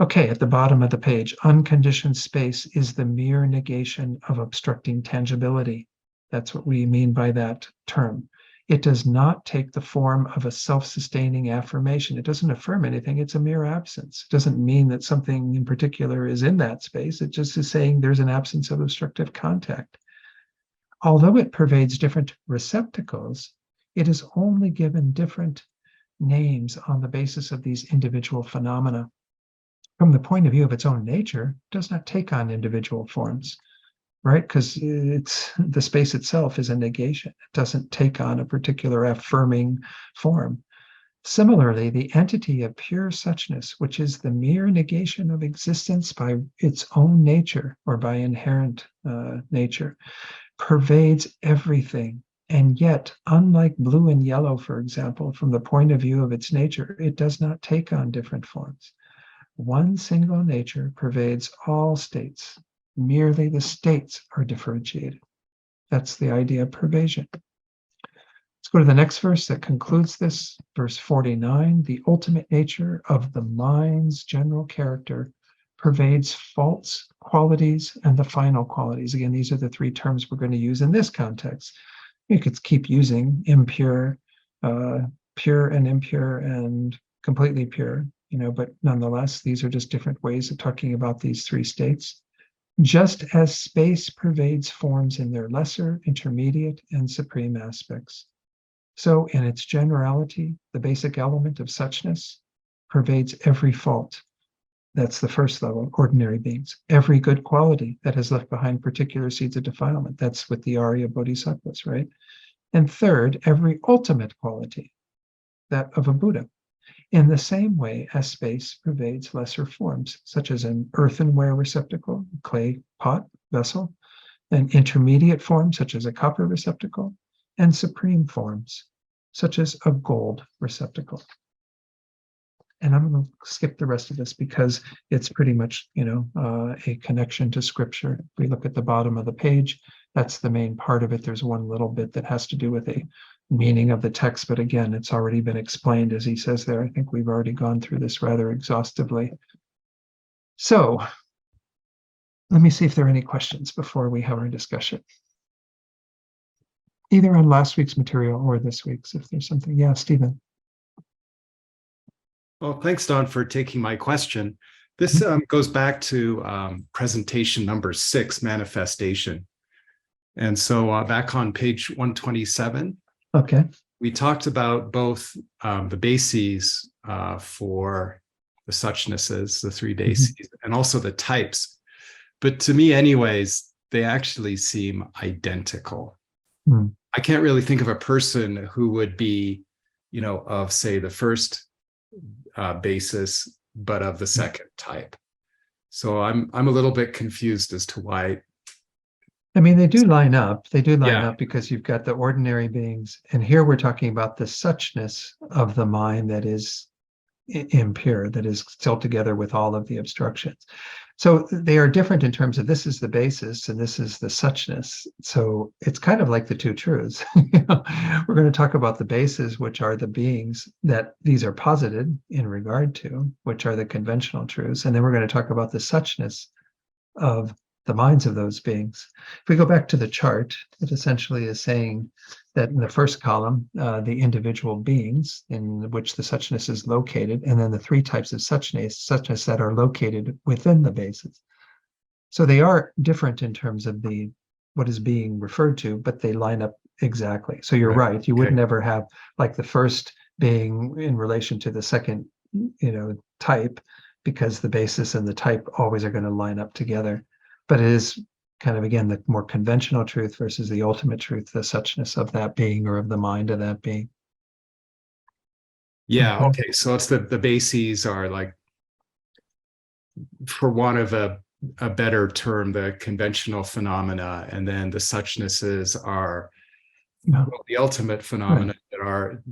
Okay, at the bottom of the page, unconditioned space is the mere negation of obstructing tangibility. That's what we mean by that term. It does not take the form of a self-sustaining affirmation. It doesn't affirm anything. It's a mere absence. It doesn't mean that something in particular is in that space. It just is saying there's an absence of obstructive contact. Although it pervades different receptacles, it is only given different names on the basis of these individual phenomena. From the point of view of its own nature, it does not take on individual forms, right? Because it's the space itself is a negation. It doesn't take on a particular affirming form. Similarly, the entity of pure suchness, which is the mere negation of existence by its own nature or by inherent nature, pervades everything. And yet, unlike blue and yellow, for example, from the point of view of its nature, it does not take on different forms. One single nature pervades all states. Merely the states are differentiated. That's the idea of pervasion. Let's go to the next verse that concludes this, verse 49. The ultimate nature of the mind's general character pervades faults, qualities, and the final qualities. Again, these are the three terms we're going to use in this context. You could keep using impure, pure and impure, and completely pure, but nonetheless, these are just different ways of talking about these three states. Just as space pervades forms in their lesser, intermediate, and supreme aspects, so in its generality, the basic element of suchness pervades every fault. That's the first level, ordinary beings. Every good quality that has left behind particular seeds of defilement. That's with the Arya Bodhisattvas, right? And third, every ultimate quality, that of a Buddha. In the same way as space pervades lesser forms, such as an earthenware receptacle, clay pot, vessel, an intermediate form, such as a copper receptacle, and supreme forms, such as a gold receptacle. And I'm going to skip the rest of this because it's pretty much, a connection to scripture. If we look at the bottom of the page, that's the main part of it. There's one little bit that has to do with a meaning of the text, but again, it's already been explained, as he says there. I think we've already gone through this rather exhaustively. So let me see if there are any questions before we have our discussion, either on last week's material or this week's, if there's something. Yeah, Stephen. Well, thanks, Don, for taking my question. This goes back to presentation number 6, manifestation. And so back on page 127, Okay. we talked about both the bases for the suchnesses, the three bases, and also the types. But to me, anyways, they actually seem identical. I can't really think of a person who would be, of, say, the first basis, but of the second type. So I'm a little bit confused as to why. I mean, they do line up. They do line up because you've got the ordinary beings, and here we're talking about the suchness of the mind that is impure, that is still together with all of the obstructions. So they are different in terms of this is the basis and this is the suchness. So it's kind of like the two truths. We're going to talk about the bases, which are the beings that these are posited in regard to, which are the conventional truths. And then we're going to talk about the suchness of the minds of those beings. If we go back to the chart, it essentially is saying that in the first column, the individual beings in which the suchness is located, and then the three types of suchness that are located within the bases. So they are different in terms of what is being referred to, but they line up exactly. So you're right. You would never have like the first being in relation to the second, type, because the basis and the type always are going to line up together. But it is kind of, again, the more conventional truth versus the ultimate truth, the suchness of that being or of the mind of that being. Yeah, okay. So it's the bases are like, for want of a better term, the conventional phenomena, and then the suchnesses are the ultimate phenomena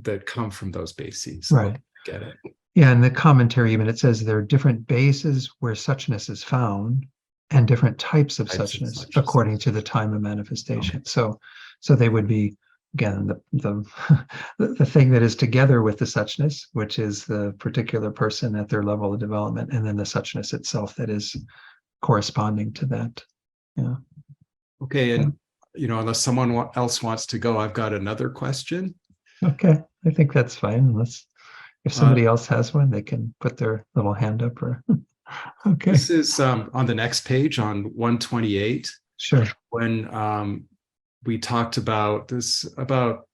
that come from those bases. Right. Okay, get it. Yeah, in the commentary even it says there are different bases where suchness is found, and different types of suchness according to the time of manifestation. So they would be again, the thing that is together with the suchness, which is the particular person at their level of development, and then the suchness itself that is corresponding to that. Yeah. Okay, and unless someone else wants to go, I've got another question. Okay, I think that's fine. Unless if somebody else has one, they can put their little hand up. Or okay, This is on the next page on 128. Sure. When we talked about this, about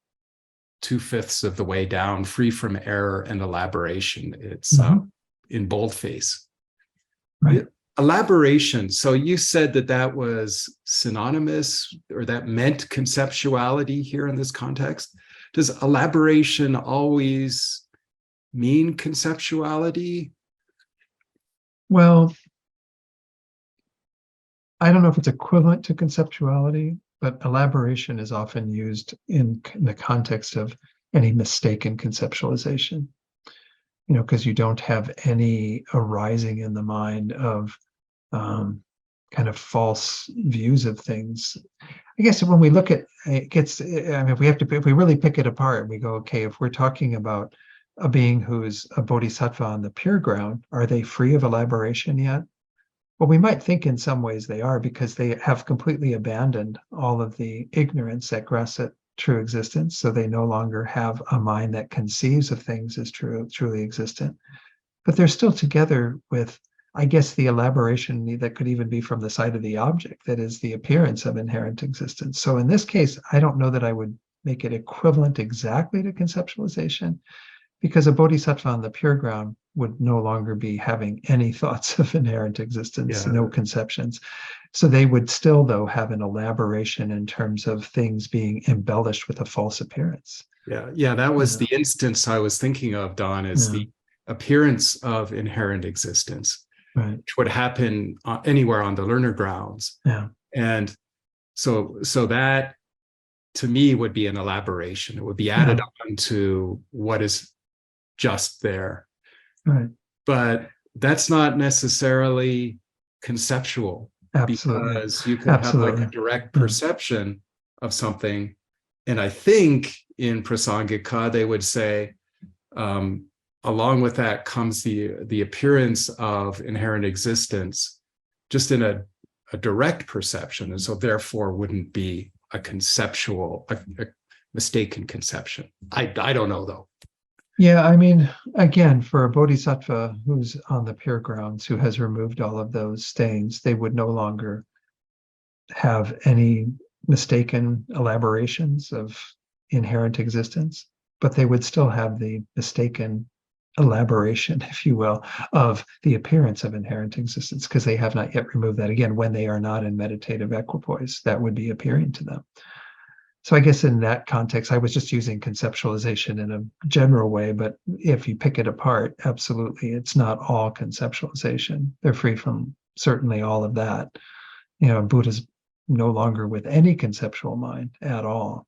2/5 of the way down, free from error and elaboration. It's in boldface. Right. Elaboration. So you said that was synonymous, or that meant conceptuality here in this context. Does elaboration always mean conceptuality? Well, I don't know if it's equivalent to conceptuality, but elaboration is often used in the context of any mistaken conceptualization. Because you don't have any arising in the mind of kind of false views of things. I guess when we look at it gets, I mean, if we really pick it apart, we go, okay, if we're talking about a being who's a bodhisattva on the pure ground, are they free of elaboration yet? Well, we might think in some ways they are, because they have completely abandoned all of the ignorance that grasps at true existence. So they no longer have a mind that conceives of things as truly existent. But they're still together with, I guess, the elaboration that could even be from the side of the object, that is the appearance of inherent existence. So in this case, I don't know that I would make it equivalent exactly to conceptualization, because a bodhisattva on the pure ground would no longer be having any thoughts of inherent existence, no conceptions. So they would still, though, have an elaboration in terms of things being embellished with a false appearance. Yeah, that was the instance I was thinking of, Don, is the appearance of inherent existence, right, which would happen anywhere on the learner grounds. Yeah. And so that, to me, would be an elaboration. It would be added on to what is just there. Right. But that's not necessarily conceptual. Absolutely. Because you could have like a direct perception of something. And I think in Prasangika, they would say, along with that comes the appearance of inherent existence, just in a direct perception. And so therefore wouldn't be a conceptual, a mistaken conception. I don't know, though. Yeah, I mean, again, for a bodhisattva who's on the pure grounds, who has removed all of those stains, they would no longer have any mistaken elaborations of inherent existence, but they would still have the mistaken elaboration, if you will, of the appearance of inherent existence, because they have not yet removed that. Again, when they are not in meditative equipoise, that would be appearing to them. So I guess in that context, I was just using conceptualization in a general way, but if you pick it apart, absolutely, it's not all conceptualization. They're free from certainly all of that. Buddha's no longer with any conceptual mind at all.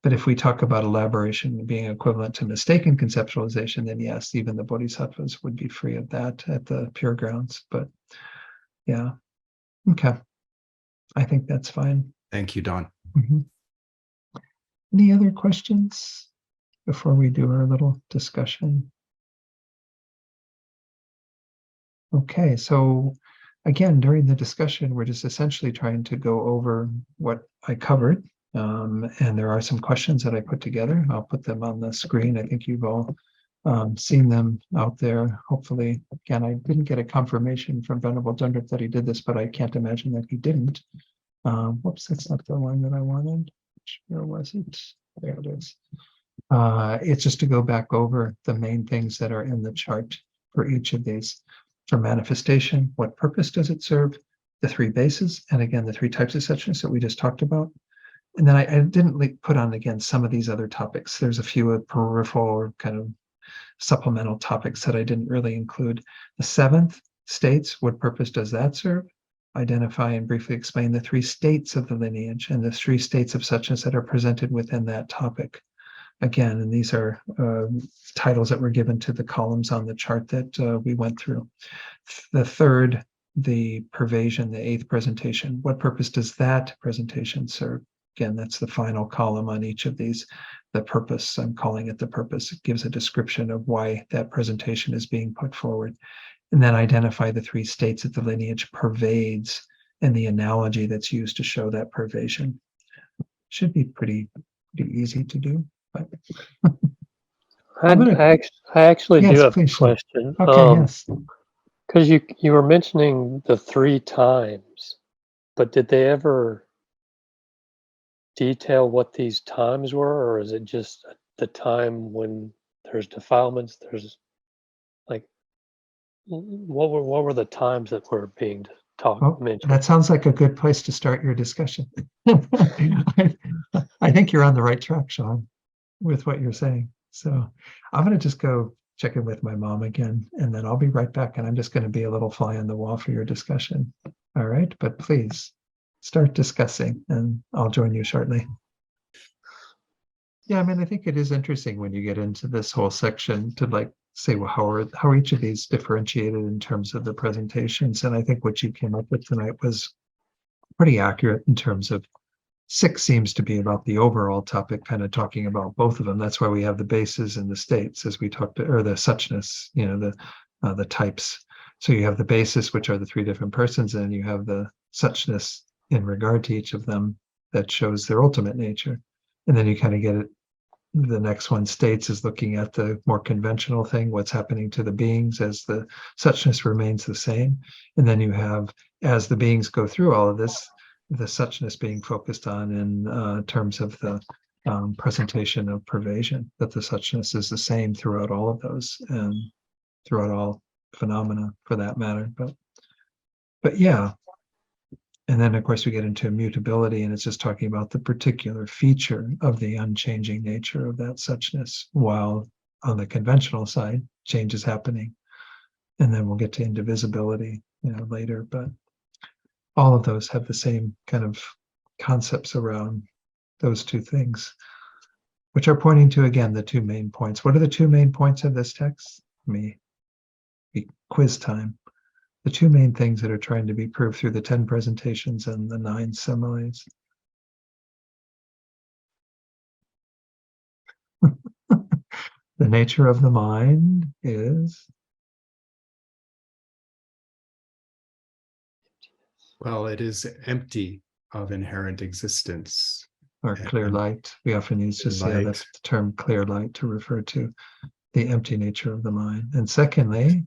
But if we talk about elaboration being equivalent to mistaken conceptualization, then yes, even the bodhisattvas would be free of that at the pure grounds. But yeah, okay. I think that's fine. Thank you, Don. Mm-hmm. Any other questions before we do our little discussion? Okay, so again, during the discussion, we're just essentially trying to go over what I covered. And there are some questions that I put together. I'll put them on the screen. I think you've all seen them out there. Hopefully, again, I didn't get a confirmation from Venerable Dundrup that he did this, but I can't imagine that he didn't. Whoops, that's not the one that I wanted. Where was it? There it is. It's just to go back over the main things that are in the chart for each of these. For manifestation, what purpose does it serve? The three bases, and again, the three types of suchness that we just talked about. And then I didn't put on, again, some of these other topics. There's a few peripheral or kind of supplemental topics that I didn't really include. The seventh states, what purpose does that serve? Identify and briefly explain the three states of the lineage and the three states of suchness that are presented within that topic. Again, and these are titles that were given to the columns on the chart that we went through. The third, the pervasion, the eighth presentation. What purpose does that presentation serve? Again, that's the final column on each of these. The purpose, I'm calling it the purpose. It gives a description of why that presentation is being put forward. And then identify the three states that the lineage pervades and the analogy that's used to show that pervasion. Should be pretty easy to do. But I'm gonna- I actually do Yes, have a please, sir. question. okay, yes. Because you were mentioning the 3 times, but did they ever detail what these times were, or is it just the time when there's defilements? There's like, what were the times that were being Oh, mentioned? that sounds like a good place to start your discussion. I think you're on the right track, Sean, with what you're saying. So I'm going to just go check in with my mom again, and then I'll be right back. And I'm just going to be a little fly on the wall for your discussion. All right. But please start discussing, and I'll join you shortly. Yeah, I mean, I think it is interesting when you get into this whole section to like say, well, how are each of these differentiated in terms of the presentations? And I think what you came up with tonight was pretty accurate in terms of 6 seems to be about the overall topic, kind of talking about both of them. That's why we have the bases and the states, as we talked, or the suchness, you know, the types. So you have the basis, which are the 3 different persons, and you have the suchness in regard to each of them that shows their ultimate nature. And then you kind of get it. The next one, states, is looking at the more conventional thing, what's happening to the beings as the suchness remains the same. And then you have, as the beings go through all of this, the suchness being focused on in terms of the presentation of pervasion, that the suchness is the same throughout all of those and throughout all phenomena for that matter. But yeah. And then, of course, we get into immutability, and it's just talking about the particular feature of the unchanging nature of that suchness, while on the conventional side, change is happening. And then we'll get to indivisibility, later. But all of those have the same kind of concepts around those 2 things, which are pointing to, again, the 2 main points. What are the 2 main points of this text? Quiz time. The 2 main things that are trying to be proved through the 10 presentations and the 9 similes. The nature of the mind is, Well, it is empty of inherent existence. or clear light. We often use just Light. that's the term clear light to refer to the empty nature of the mind. And secondly,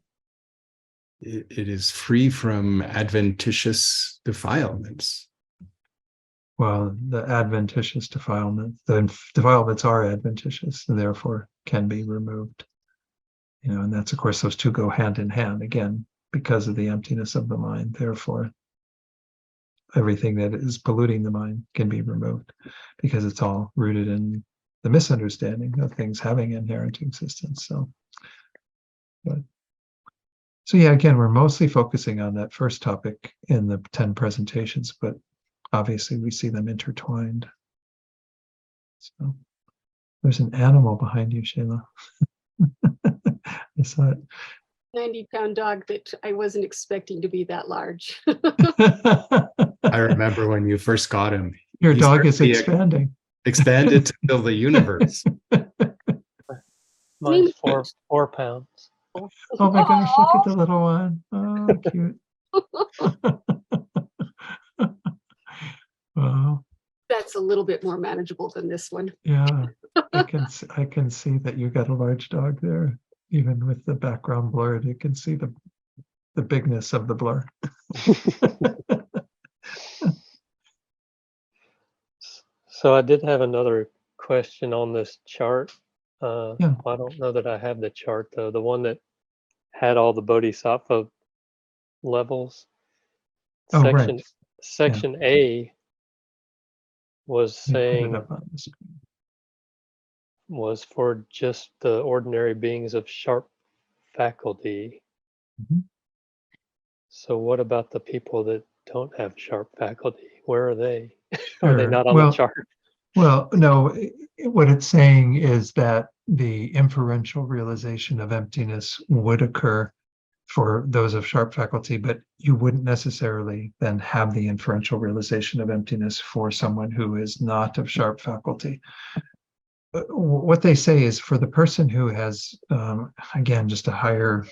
It is free from adventitious defilements. well, the adventitious defilements, the defilements are adventitious and therefore can be removed. And that's, of course, those 2 go hand in hand, again, because of the emptiness of the mind. Therefore, everything that is polluting the mind can be removed, because it's all rooted in the misunderstanding of things having inherent existence. So yeah, again, we're mostly focusing on that first topic in the 10 presentations, but obviously we see them intertwined. So there's an animal behind you, Shayla. I saw it. 90-pound dog that I wasn't expecting to be that large. I remember when you first got him. Your He dog started is to be expanding. expanded to fill the universe. Mine's 4 pounds. Oh my gosh, look at the little one. Oh, cute. Wow. That's a little bit more manageable than this one. Yeah, I can see that you got a large dog there. Even with the background blurred, you can see the bigness of the blur. So I did have another question on this chart. Yeah. I don't know that I have the chart though. The one that had all the bodhisattva levels. Oh, right. Section A was Let me put it saying up on the screen. was for just the ordinary beings of sharp faculty. Mhm. So what about the people that don't have sharp faculty? Where are they? Are they Sure. not on Well, the chart? Well, no, what it's saying is that the inferential realization of emptiness would occur for those of sharp faculty, but you wouldn't necessarily then have the inferential realization of emptiness for someone who is not of sharp faculty. What they say is for the person who has, again, just a higher,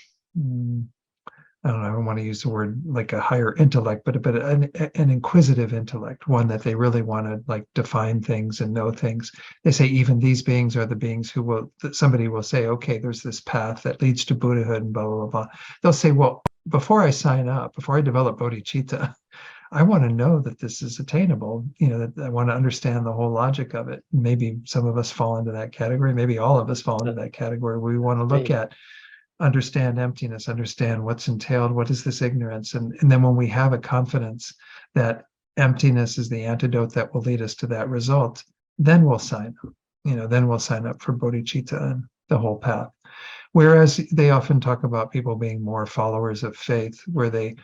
I don't know, I don't want to use the word like a higher intellect, but an inquisitive intellect, one that they really want to like define things and know things. They say even these beings are the beings who will, that somebody will say, okay, there's this path that leads to Buddhahood and blah, blah, blah. They'll say, well, before I sign up, before I develop bodhicitta, I want to know that this is attainable, that I want to understand the whole logic of it. Maybe some of us fall into that category. Maybe all of us fall into that category. We want to look at, understand emptiness, understand what's entailed, what is this ignorance. And then when we have a confidence that emptiness is the antidote that will lead us to that result, then we'll sign up, then we'll sign up for bodhicitta and the whole path. Whereas they often talk about people being more followers of faith, where they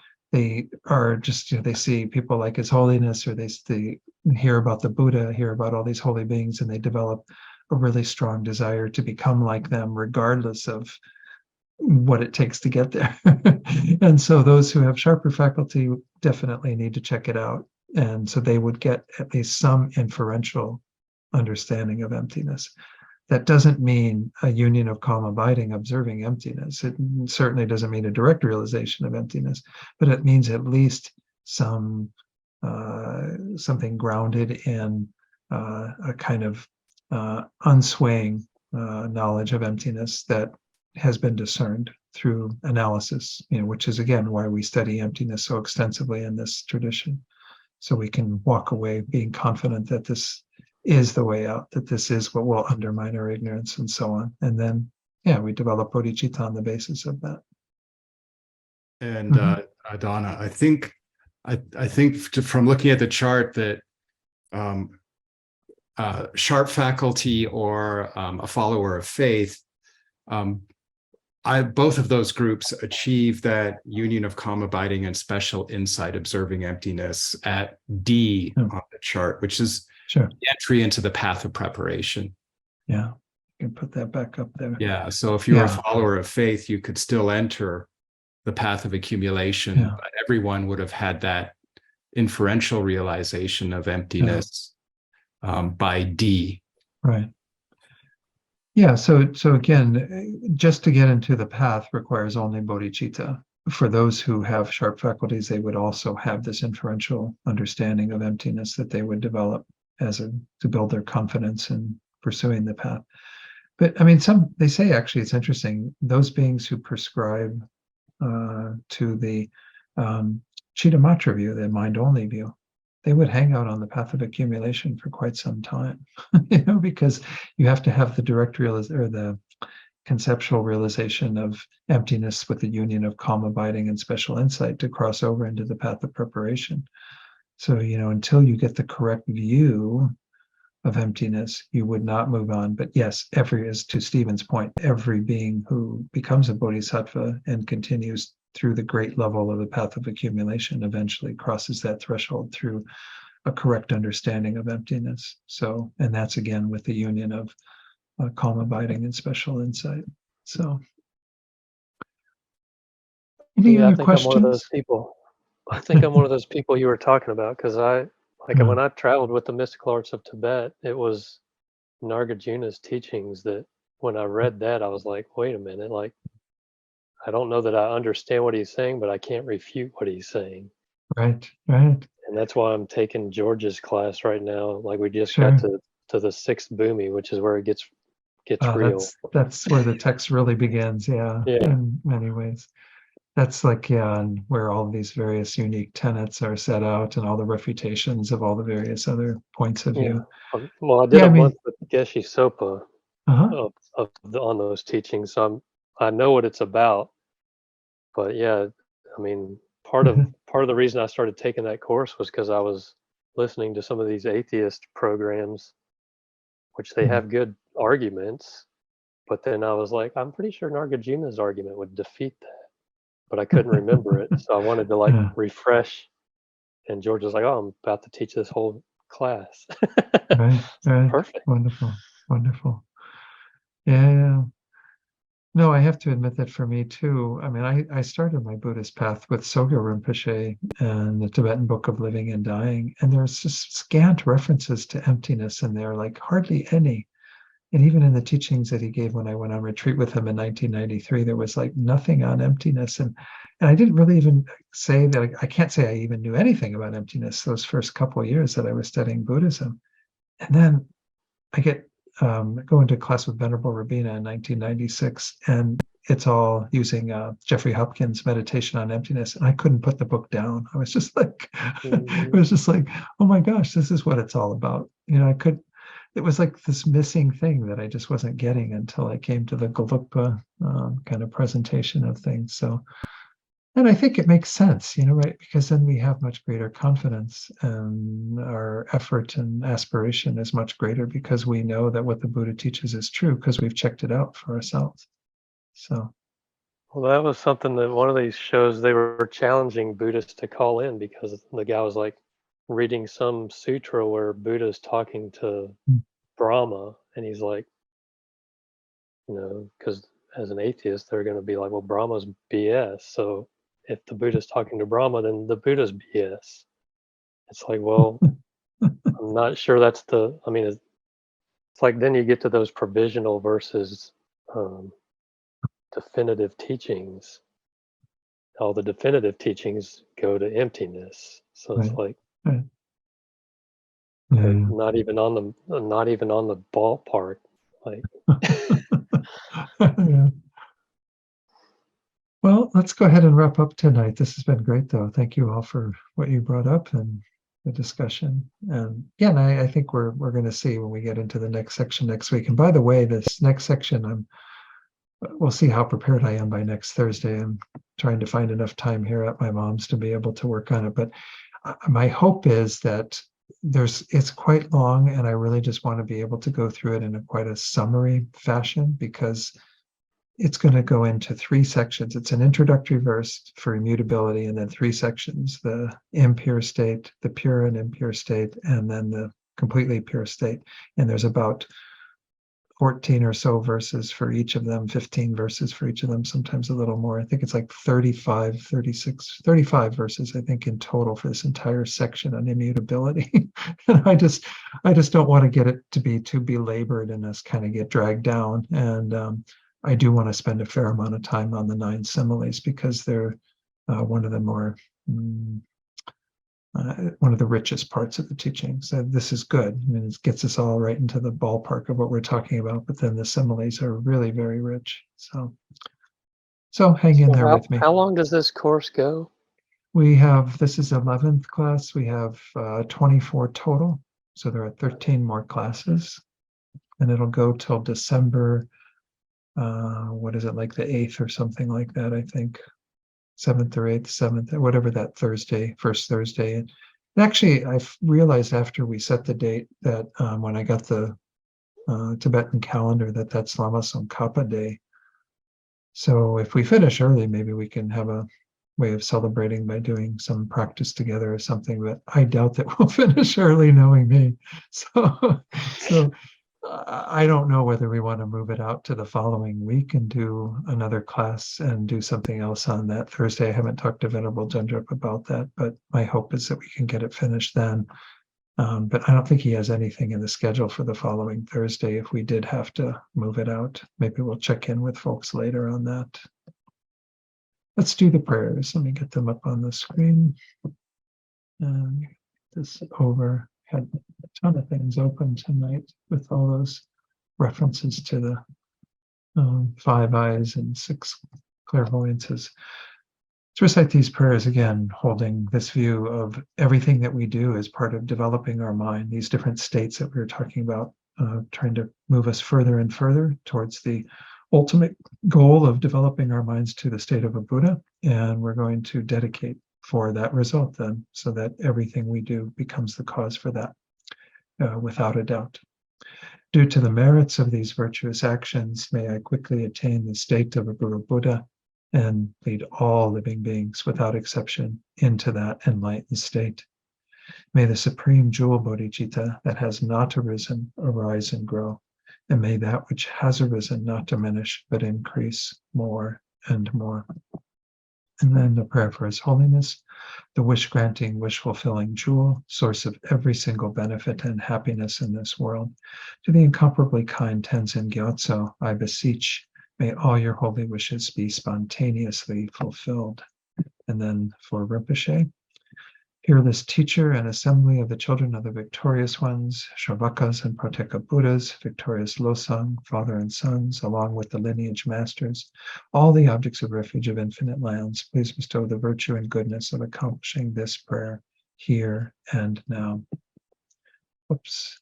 are just, they see people like His Holiness, or they hear about the Buddha, hear about all these holy beings, and they develop a really strong desire to become like them, regardless of what it takes to get there. And so those who have sharper faculty definitely need to check it out. And so they would get at least some inferential understanding of emptiness. That doesn't mean a union of calm abiding, observing emptiness. It certainly doesn't mean a direct realization of emptiness, but it means at least something grounded in a kind of unswaying knowledge of emptiness that has been discerned through analysis, which is again why we study emptiness so extensively in this tradition. So we can walk away being confident that this is the way out, that this is what will undermine our ignorance and so on. And then, we develop bodhicitta on the basis of that. And Donna, I think from looking at the chart that sharp faculty or a follower of faith, both of those groups achieve that union of calm abiding and special insight, observing emptiness at D on the chart, which is the entry into the path of preparation. Yeah, you can put that back up there. Yeah, so if you're a follower of faith, you could still enter the path of accumulation, but everyone would have had that inferential realization of emptiness by D. Right. Yeah, so again, just to get into the path requires only bodhicitta. For those who have sharp faculties, they would also have this inferential understanding of emptiness that they would develop to build their confidence in pursuing the path. But I mean, they say actually it's interesting, those beings who prescribe to the Chittamatra view, the mind-only view, they would hang out on the path of accumulation for quite some time, because you have to have the direct or the conceptual realization of emptiness with the union of calm abiding and special insight to cross over into the path of preparation. So, until you get the correct view of emptiness, you would not move on. But yes, as to Stephen's point, every being who becomes a bodhisattva and continues through the great level of the path of accumulation eventually crosses that threshold through a correct understanding of emptiness. So, and that's again with the union of calm abiding and special insight. So, any I other think questions? I'm one of those people. I think I'm one of those people you were talking about, because when I traveled with the mystical arts of Tibet, it was Nagarjuna's teachings that when I read that, I was like, wait a minute, I don't know that I understand what he's saying, but I can't refute what he's saying. Right. And that's why I'm taking George's class right now. Like we just got to the sixth bhumi, which is where it gets real. That's where the text really begins. Yeah. In many ways. That's and where all these various unique tenets are set out and all the refutations of all the various other points of view. Well, I did a month with Geshe Sopa on those teachings, so I know what it's about. But part of the reason I started taking that course was because I was listening to some of these atheist programs, which they have good arguments, but then I was like, I'm pretty sure Nagarjuna's argument would defeat that. But I couldn't remember it, so I wanted to refresh. And George was like, "Oh, I'm about to teach this whole class." Right. Perfect. Wonderful. Yeah. No, I have to admit that for me too. I mean, I started my Buddhist path with Sogyal Rinpoche and the Tibetan Book of Living and Dying, and there's just scant references to emptiness in there, like hardly any. And even in the teachings that he gave when I went on retreat with him in 1993, there was like nothing on emptiness. And I didn't really even say that, I can't say I even knew anything about emptiness those first couple of years that I was studying Buddhism. And then I get go into class with Venerable Rabina in 1996, and it's all using Jeffrey Hopkins' Meditation on Emptiness, and I couldn't put the book down. I was just like, it was just like, oh my gosh, this is what it's all about. It was like this missing thing that I just wasn't getting until I came to the Gelugpa kind of presentation of things. So, and I think it makes sense, right? Because then we have much greater confidence, and our effort and aspiration is much greater because we know that what the Buddha teaches is true because we've checked it out for ourselves. So, well, that was something that one of these shows they were challenging Buddhists to call in, because the guy was like reading some sutra where Buddha's talking to Brahma, and he's like, because as an atheist, they're going to be like, well, Brahma's BS. So if the Buddha's talking to Brahma, then the Buddha's BS. It's like, well, I'm not sure that's it's like then you get to those provisional versus definitive teachings. All the definitive teachings go to emptiness. So it's like, right. not even on the ballpark. Like, yeah. Well, let's go ahead and wrap up tonight. This has been great, though. Thank you all for what you brought up and the discussion. And yeah, I think we're going to see when we get into the next section next week. And by the way, this next section, we'll see how prepared I am by next Thursday. I'm trying to find enough time here at my mom's to be able to work on it. But my hope is that it's quite long, and I really just want to be able to go through it in quite a summary fashion, because it's going to go into 3 sections. It's an introductory verse for immutability, and then 3 sections: the impure state, the pure and impure state, and then the completely pure state. And there's about 14 or so verses for each of them, 15 verses for each of them, sometimes a little more. I think it's like 35 verses, I think, in total for this entire section on immutability. And I just don't want to get it to be too belabored and us kind of get dragged down. And I do want to spend a fair amount of time on the 9 similes, because they're one of the more one of the richest parts of the teaching. So this is good. I mean, it gets us all right into the ballpark of what we're talking about, but then the similes are really very rich. So hang in there with me. How long does this course go? This is 11th class. We have 24 total. So there are 13 more classes, and it'll go till December, what is it, like the 8th or something like that, I think. 7th or 8th, 7th, whatever that Thursday, first Thursday. And actually, I've realized after we set the date that when I got the Tibetan calendar, that's Lama Tsongkhapa Day. So if we finish early, maybe we can have a way of celebrating by doing some practice together or something, but I doubt that we'll finish early, knowing me. So I don't know whether we want to move it out to the following week and do another class and do something else on that Thursday. I haven't talked to Venerable Jendrup about that, but my hope is that we can get it finished then. But I don't think he has anything in the schedule for the following Thursday if we did have to move it out. Maybe we'll check in with folks later on that. Let's do the prayers. Let me get them up on the screen. And get this over. Had a ton of things open tonight with all those references to the 5 eyes and 6 clairvoyances. To recite these prayers again, holding this view of everything that we do as part of developing our mind, these different states that we were talking about, trying to move us further and further towards the ultimate goal of developing our minds to the state of a Buddha. And we're going to dedicate for that result then, so that everything we do becomes the cause for that, without a doubt. Due to the merits of these virtuous actions, may I quickly attain the state of a Guru Buddha and lead all living beings without exception into that enlightened state. May the supreme jewel bodhicitta that has not arisen arise and grow, And may that which has arisen not diminish, but increase more and more. And then the prayer for His Holiness, the wish-granting, wish-fulfilling jewel, source of every single benefit and happiness in this world. To the incomparably kind Tenzin Gyatso, I beseech, may all your holy wishes be spontaneously fulfilled. And then for Rinpoche, peerless teacher and assembly of the children of the victorious ones, Shravakas and Proteka Buddhas, victorious Losang, father and sons, along with the lineage masters, all the objects of refuge of infinite lands, please bestow the virtue and goodness of accomplishing this prayer here and now. Whoops.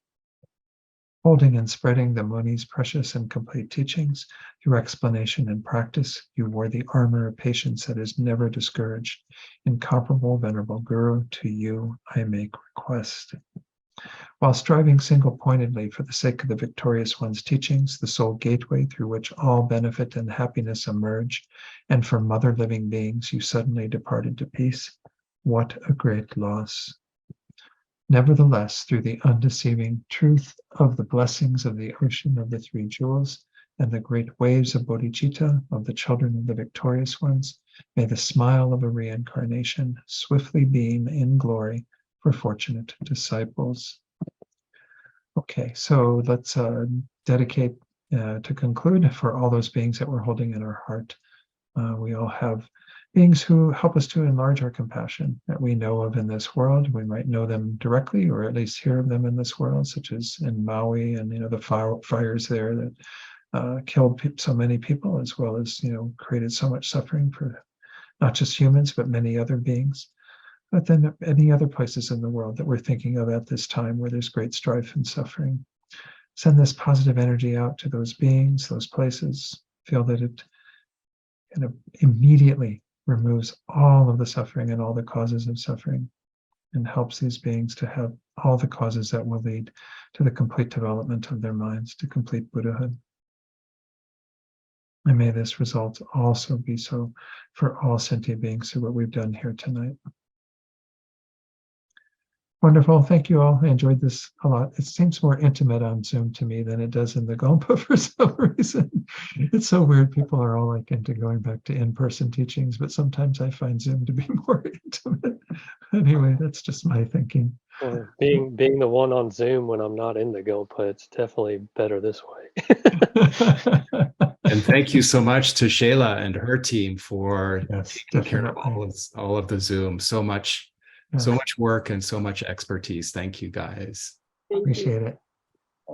Holding and spreading the Muni's precious and complete teachings through explanation and practice, you wore the armor of patience that is never discouraged. Incomparable, venerable Guru, to you I make request. While striving single-pointedly for the sake of the victorious one's teachings, the sole gateway through which all benefit and happiness emerge, and from mother living beings you suddenly departed to peace, what a great loss. Nevertheless, through the undeceiving truth of the blessings of the ocean of the three jewels and the great waves of bodhicitta of the children of the victorious ones, may the smile of a reincarnation swiftly beam in glory for fortunate disciples. Okay, so let's dedicate to conclude for all those beings that we're holding in our heart. We all have beings who help us to enlarge our compassion that we know of in this world. We might know them directly or at least hear of them in this world, such as in Maui and the fires there that killed so many people, as well as created so much suffering for not just humans but many other beings. But then any other places in the world that we're thinking of at this time where there's great strife and suffering. Send this positive energy out to those beings, those places. Feel that it kind of immediately removes all of the suffering and all the causes of suffering, and helps these beings to have all the causes that will lead to the complete development of their minds, to complete Buddhahood. And may this result also be so for all sentient beings through what we've done here tonight. Wonderful. Thank you all. I enjoyed this a lot. It seems more intimate on Zoom to me than it does in the Gompa for some reason. It's so weird. People are all like into going back to in-person teachings, but sometimes I find Zoom to be more intimate. Anyway, that's just my thinking. Well, being the one on Zoom when I'm not in the Gompa, it's definitely better this way. And thank you so much to Shayla and her team for Yes, taking care of definitely. all of the Zoom. So much work and so much expertise. Thank you, guys. Thank you. Appreciate it.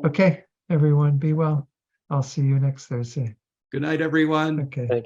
Okay, everyone, be well. I'll see you next Thursday. Good night, everyone. Okay. Thank